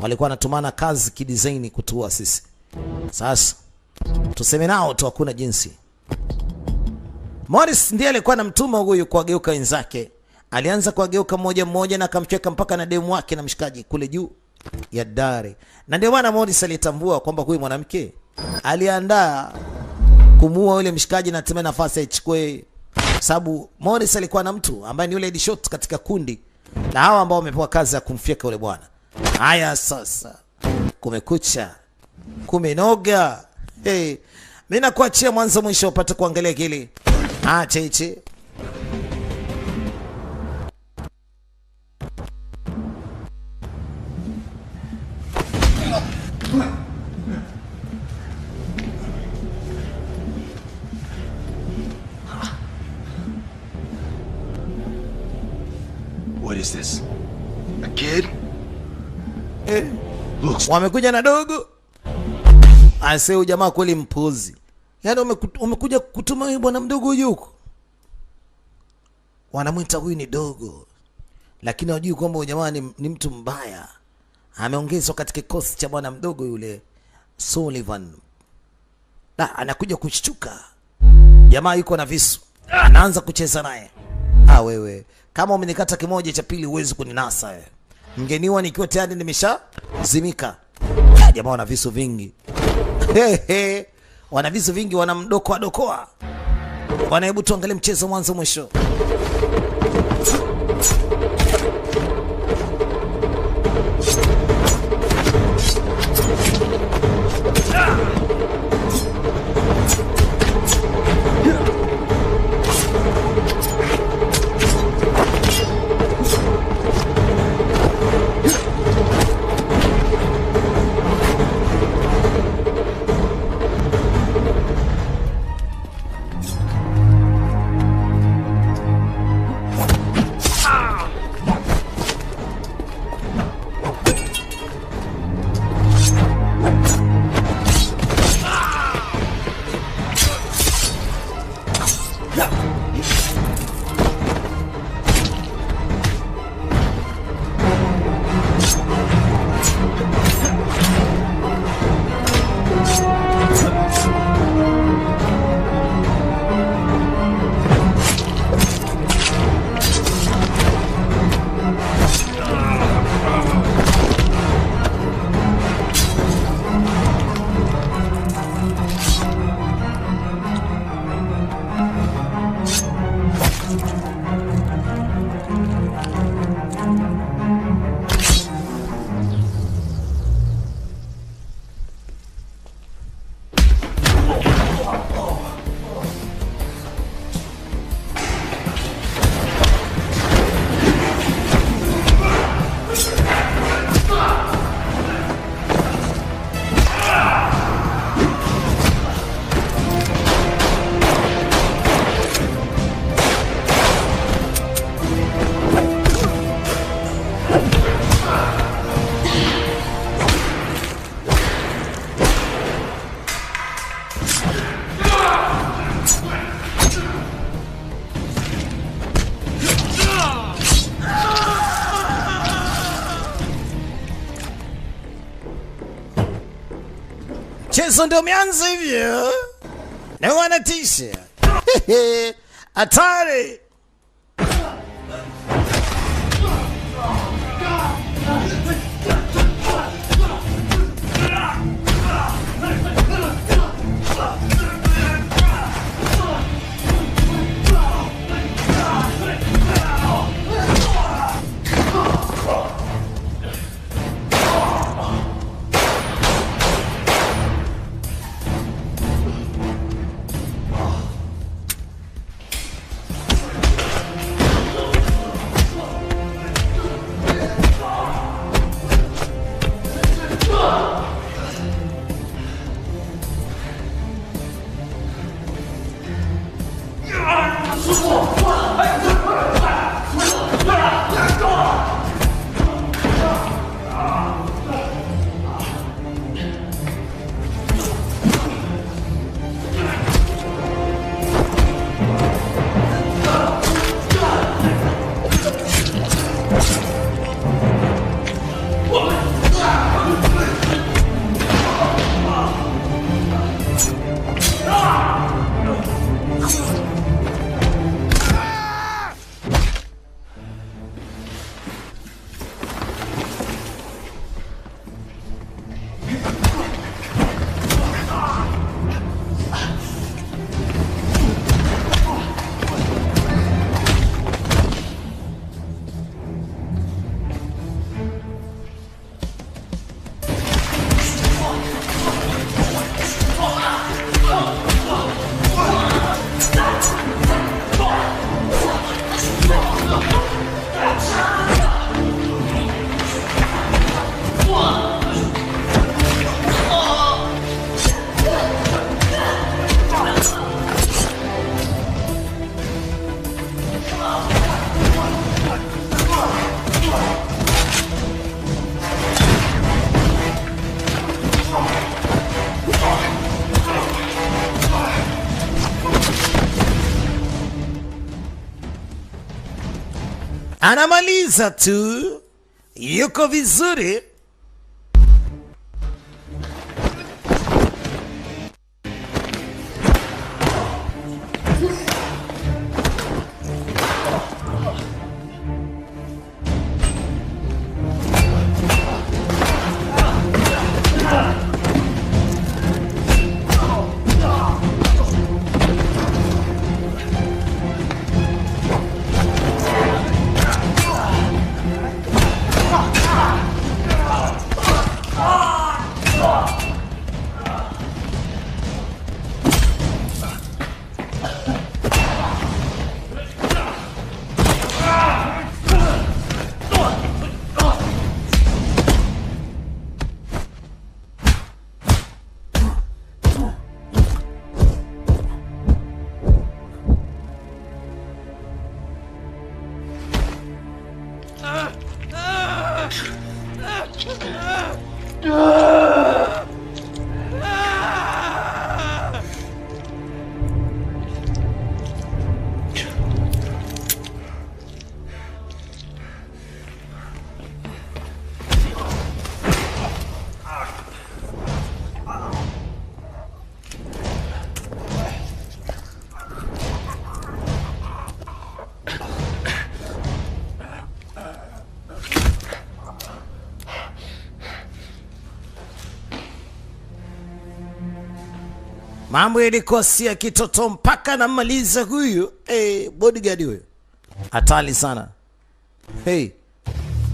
Walikuwa wanatumana kazi kidesign kutua sisi. Sasa tuseme nao tu, hakuna jinsi. Morris ndiye alikuwa anamtuma huyu kuwageuka wenzake. Alianza kuwageuka mmoja mmoja na akamcheka mpaka na demu wake na mshikaji kule juu ya dari. Na ndio maana Morris alitambua kwamba huyu mwanamke aliandaa kumuua yule mshikaji na tena nafasi aichukue, sababu Morris alikuwa na mtu ambaye ni yule headshot katika kundi na hawa ambao wamepewa kazi ya kumfyeka yule bwana. Haya sasa. Kumekucha. Kumenoga. Mimi nakuachia mwanzo mwisho upate kuangalia hili. Cheche. What is this? A kid? Wamekuja na dogo. Aseu jamaa kweli mpuzi. Yaani umekuja kutuma huyu bwana mdogo yuko. Wanamuita huyu ni dogo. Lakini hawajui kwamba huyu jamaa ni mtu mbaya. ameongezwa katika kikosi cha bwana mdogo yule Sullivan. Anakuja kushtuka, jamaa yuko na visu, anaanza kucheza naye. Wewe kama umenikata kimoja cha pili huwezi kuninasa. Mgeniwa nikiwa tayari nimeshazimika. Jamaa wana visu vingi. Wana visu vingi, wanamdokoa dokoa. Hebu tuangalie mchezo mwanzo mwisho. Mchezo ndio umeanza hivyo. Na wanatisha. Hatari. Anamaliza tu, yuko vizuri. Mambo yalikosia kitoto mpaka namaliza huyu. Bodyguard huyu. Hatari sana.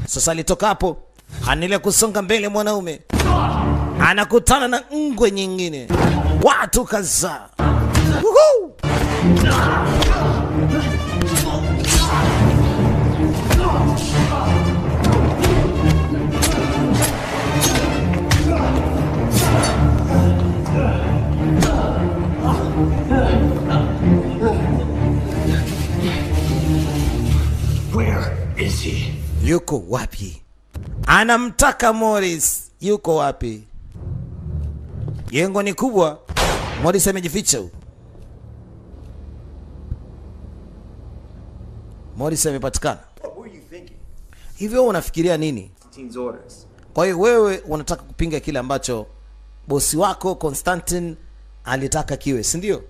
Sasa alitoka hapo, anaendelea kusonga mbele mwanaume. Anakutana na ngwe nyingine. Watu kadhaa. Where is he? Yuko wapi? Anamtaka Morris. Yuko wapi? Jengo ni kubwa. Morris amejificha huko. Morris amepatikana. What were you thinking? Hivyo unafikiria nini? Constantine's orders. Kwa hiyo wewe unataka kupinga kile ambacho bosi wako Constantine alitaka kiwe, si ndio?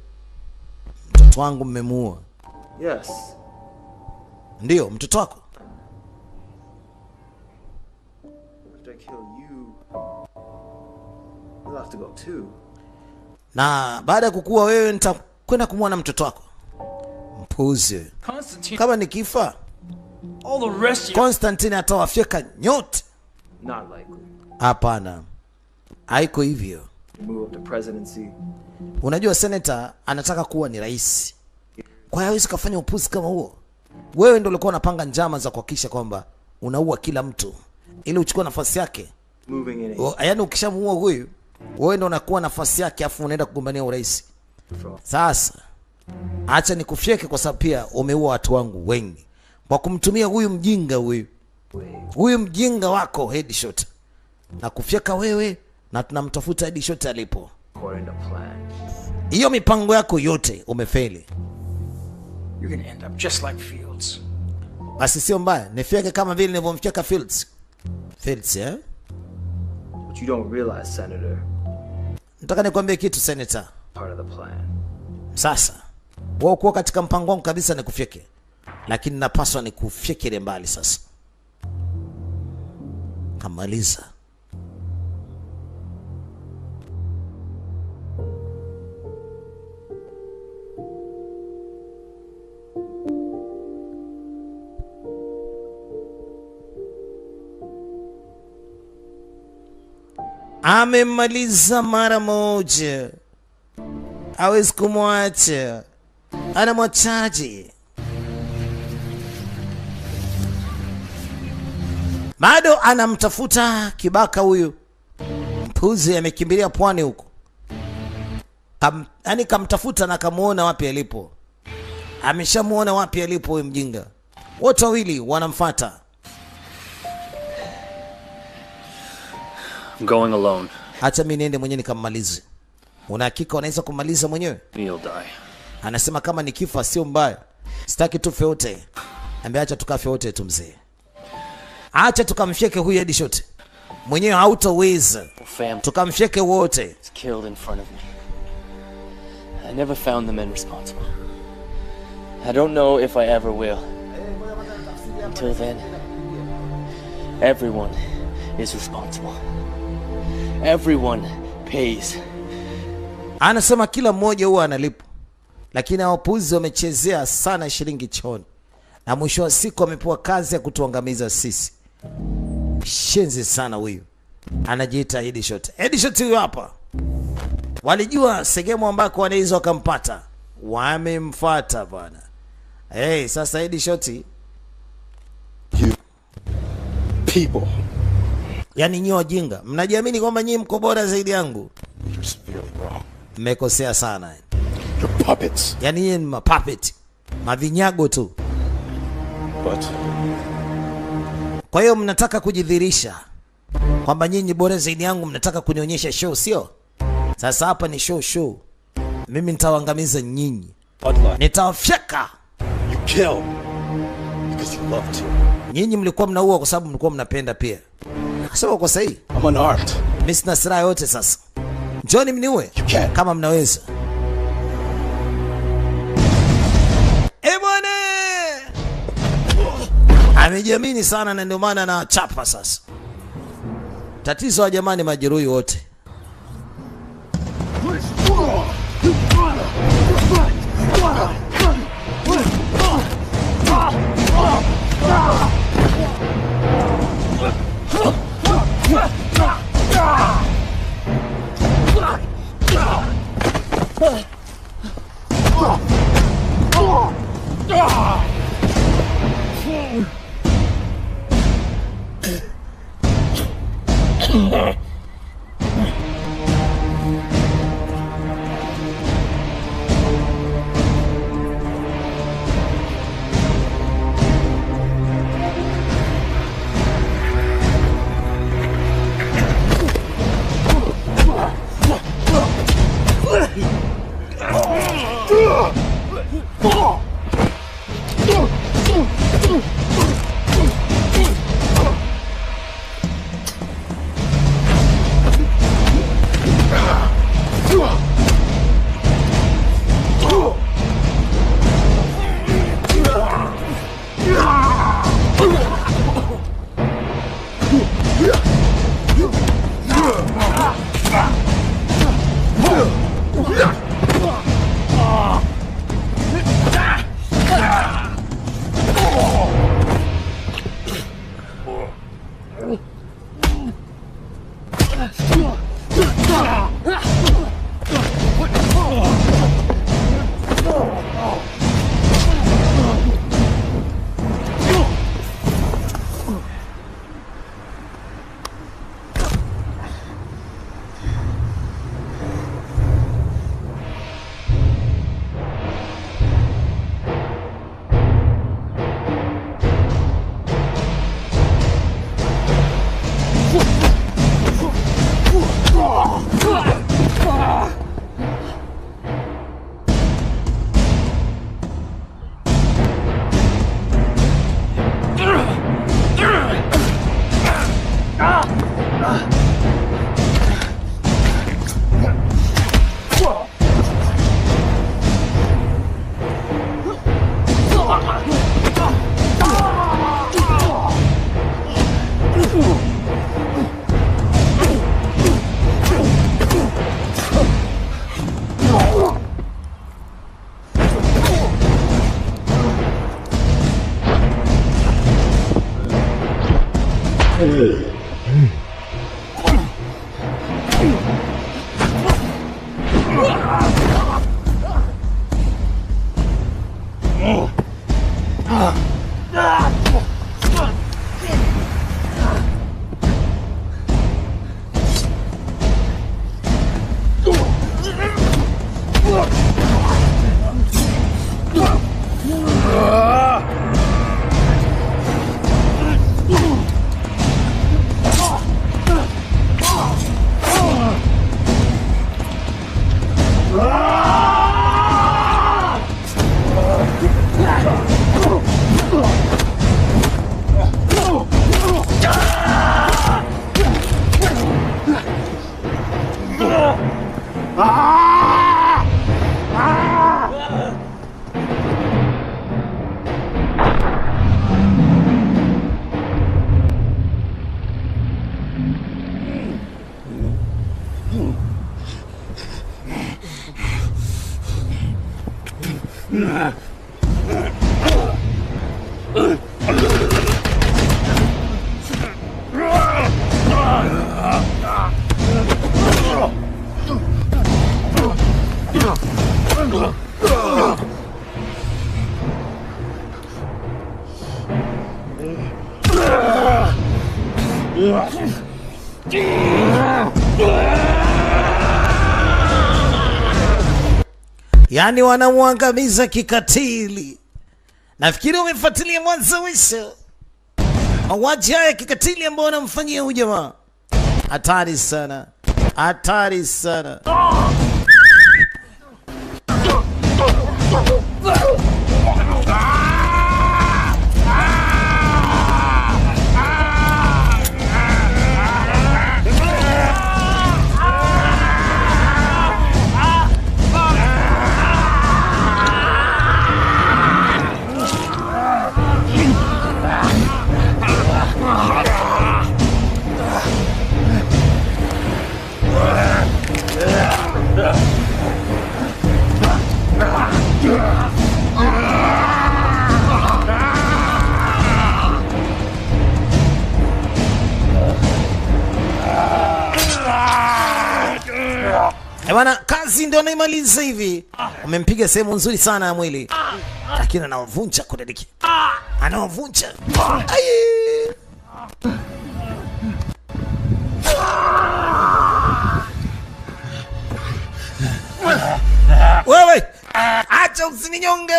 Mtoto wangu mmemuua. Yes. Ndio, mtoto wako. After I kill you, you'll have to go too. Na baada ya kukua wewe nitakwenda kumwona mtoto wako. Mpuzi. Constantine. Kama nikifa, All the rest of you. Constantine atawafyeka nyote. Not likely. Hapana. Haiko hivyo. You move up to presidency. Unajua senator anataka kuwa ni rais. Kwa hiyo hawezi kufanya upuzi kama huo. Wewe ndio ulikuwa unapanga njama za kuhakikisha kwamba unaua kila mtu ili uchukue nafasi yake. Moving in. Yaani ukishamuua huyu, wewe ndio unakuwa nafasi yake afu unaenda kugombania urais. Sasa acha nikufyeke kwa sababu pia umeua watu wangu wengi kwa kumtumia huyu mjinga huyu. Huyu mjinga wako headshot. Na kufyeka wewe na tunamtafuta headshot alipo. According to plan. Hiyo mipango yako yote umefeli. You're gonna end up just like Fields. Basi sio mbaya, nifyeke kama vile nilivyomfyeka Fields. Fields, eh? But you don't realize, Senator. Nataka nikwambie kitu Senator. Part of the plan. Sasa, wewe uko katika mpango wangu kabisa nikufyeke. Lakini napaswa nikufyeke ile mbali sasa. Kamaliza. Amemaliza mara moja. Hawezi kumwacha. Anamwachaje? Bado anamtafuta kibaka huyu. Mpuzi amekimbilia pwani huko. Yaani kamtafuta na kamuona wapi alipo. Ameshamuona wapi alipo huyu mjinga. Wote wawili wanamfuata. I'm going alone. Acha mimi niende mwenyewe nikamalize. Una hakika unaweza kumaliza mwenyewe? He'll die. Anasema kama nikifa sio mbaya. Sitaki tufe wote. Ambia acha tukafe wote tu mzee. Acha tukamfyeke huyu headshot. Mwenyewe hautaweza. Tukamfyeke wote. Killed in front of me. I never found the men responsible. I don't know if I ever will. Until then, everyone is responsible. Everyone pays. Anasema kila mmoja huwa analipo. Lakini wapuzi wamechezea sana shilingi choni. Na mwisho wa siku wamepewa kazi ya kutuangamiza sisi. Shenzi sana huyu. Anajiita headshot. Headshot huyu hapa. Walijua sehemu ambako wanaweza wakampata. Wamemfuata bwana. Sasa headshot. You people. Yaani nyinyi wajinga, mnajiamini kwamba nyinyi mko bora zaidi yangu. You're severely wrong. Mmekosea sana. You're puppets. Yaani nyinyi ni mapuppet. Mavinyago tu. But Kwa hiyo mnataka kujidhihirisha kwamba nyinyi bora zaidi yangu, mnataka kunionyesha show, sio? Sasa hapa ni show. Mimi nitawaangamiza nyinyi. Nitawafyeka. You kill because you love to. Nyinyi mlikuwa mnaua kwa sababu mlikuwa mnapenda pia. Sasa kwa sahihi. I'm unarmed. Mimi sina silaha yote sasa. Njoni mniue kama mnaweza. Bwana! Amejiamini sana na ndio maana na chapa sasa. Tatizo wa jamani majeruhi wote. Yani wanamwangamiza kikatili. Nafikiri umefuatilia mwanzo mwisho. Mauaji haya kikatili ambao wanamfanyia huyu jamaa. Hatari sana. Hatari sana. Bwana, kazi ndio anaimaliza hivi. Umempiga sehemu nzuri sana ya mwili. Lakini anavunja kudadiki. Anavunja. Wewe, acha usininyonge.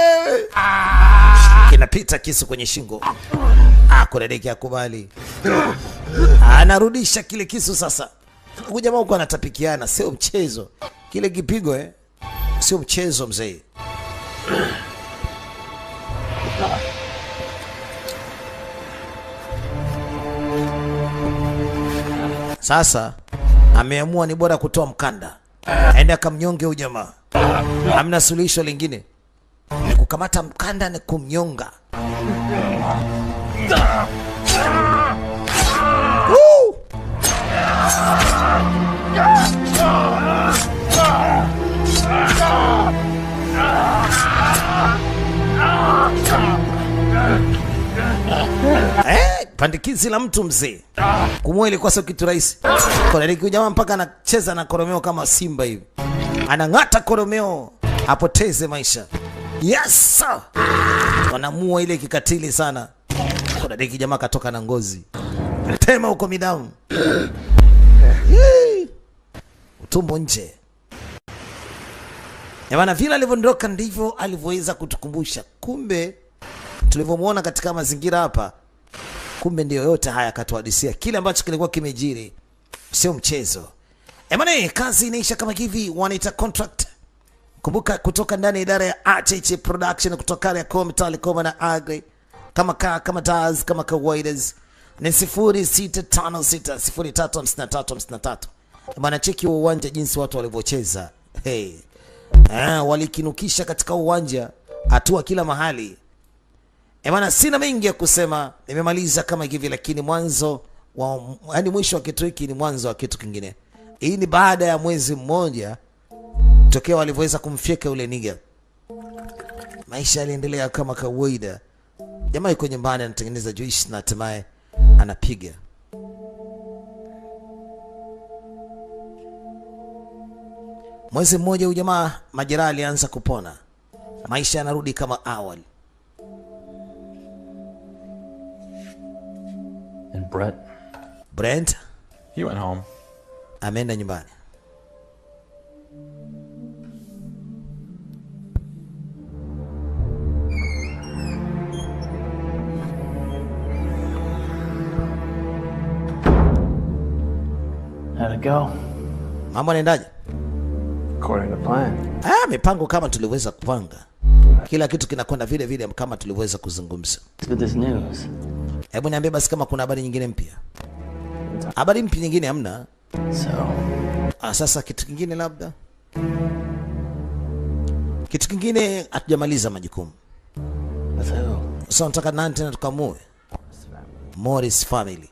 Kinapita kisu kwenye shingo. Kudadiki akubali. Anarudisha kile kisu sasa. Huyu jamaa huko anatapikiana, sio mchezo. Kile kipigo sio mchezo mzee. Sasa ameamua ni bora kutoa mkanda. Aende akamnyonge huyu jamaa. Hamna suluhisho lingine. Ni kukamata mkanda na kumnyonga. Pandikizi la mtu mzee. Kumua ilikuwa sio kitu rahisi. Kwa jamaa mpaka anacheza na koromeo kama simba hivi. Anang'ata koromeo apoteze maisha. Yes sir. Wanamua ile kikatili sana. Kwa jamaa katoka na ngozi. Tema huko midamu. Utumbo nje. Yabana, vile alivyoondoka ndivyo alivyoweza kutukumbusha. Kumbe tulivyomuona katika mazingira hapa, kumbe ndio yote haya katuhadisia kile ambacho kilikuwa kimejiri. Sio mchezo. Yabana, kazi inaisha kama hivi, wanaita contract. Kumbuka kutoka ndani ya idara ya RHH Production kutoka ya Telecom na Agri. Kama Daz, kama Kawaidas. Ni 0656035353. Bana, cheki uwanja jinsi watu walivyocheza. Hey. Walikinukisha katika uwanja, hatua kila mahali. Bana, sina mengi ya kusema. Nimemaliza kama hivi, lakini mwisho wa kitu hiki ni mwanzo wa kitu kingine. Hii ni baada ya mwezi mmoja tokea walivyoweza kumfyeka yule nigga. Maisha yaliendelea kama kawaida. Jamaa yuko nyumbani anatengeneza juice na hatimaye anapiga. Mwezi mmoja huyu jamaa majeraha alianza kupona. Maisha yanarudi kama awali. And Brent? He went home. Ameenda nyumbani. How'd it go? Mambo yanaendaje? According to plan. Mipango kama tuliweza kupanga. Kila kitu kinakwenda vile vile kama tuliweza kuzungumza. With this news. Hebu niambie basi kama kuna habari nyingine mpya. Habari mpya nyingine hamna. Sasa kitu kingine labda. Kitu kingine hatujamaliza majukumu. Sasa nataka nani tena tukamue? Morris family.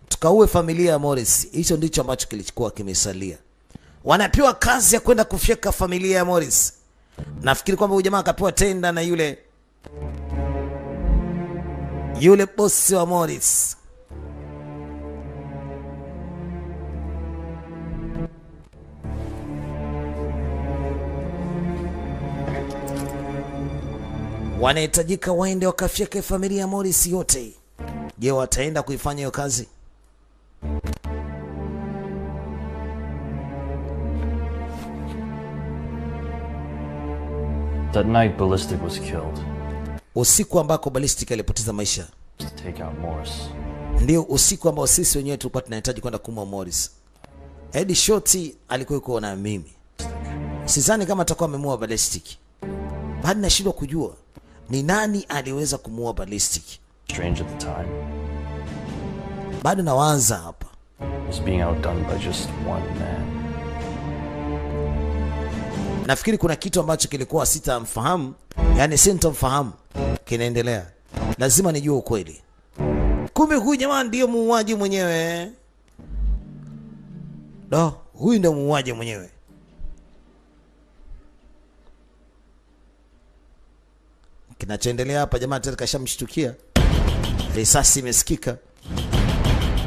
Tukaue familia ya Morris. Hicho ndicho ambacho kilichukua kimesalia. Wanapewa kazi ya kwenda kufyeka familia ya Morris. Nafikiri kwamba huyu jamaa akapewa tenda na yule bosi wa Morris. Wanahitajika waende wakafyeke familia ya Morris yote. Je, wataenda kuifanya hiyo kazi? That night Ballistic was killed. Usiku ambako Ballistic alipoteza maisha, to take out Morris. Ndio usiku ambao sisi wenyewe tulikuwa tunahitaji kwenda kumua Morris. Eddie Shorty alikuwa yuko na mimi. Sidhani kama atakuwa amemua Ballistic. Bado nashindwa kujua ni nani aliweza kumua Ballistic. Strange at the time. Bado nawaanza hapa. Was being outdone by just one man. Nafikiri kuna kitu ambacho kilikuwa sitamfahamu, yani sintomfahamu kinaendelea. Lazima nijue ukweli. Kumbe huyu jamaa ndio muuaji mwenyewe. Huyu ndio muuaji mwenyewe. Kinachoendelea hapa jamaa tayari kashamshtukia. Risasi imesikika.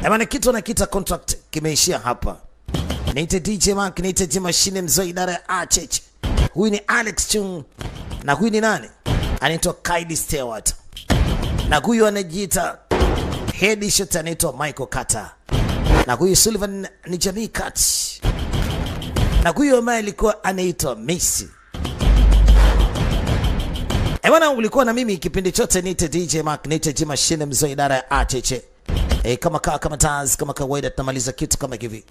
Emana kitu na kita contract kimeishia hapa. Niite DJ Mark, niite DJ Machine, mzee idara ya Acheche. Huyu ni Alex Chung. Na huyu ni nani? Anaitwa Kaidi Stewart. Na huyu anajiita Headshot, anaitwa Michael Carter. Na huyu Sullivan ni Jamie Cut. Na huyu ambaye alikuwa anaitwa Messi. Bwana, ulikuwa na mimi kipindi chote. Niite DJ Mark, niite DJ Machine, mzee idara ya Acheche. Kama taz, kama kawaida tunamaliza kitu kama hivi.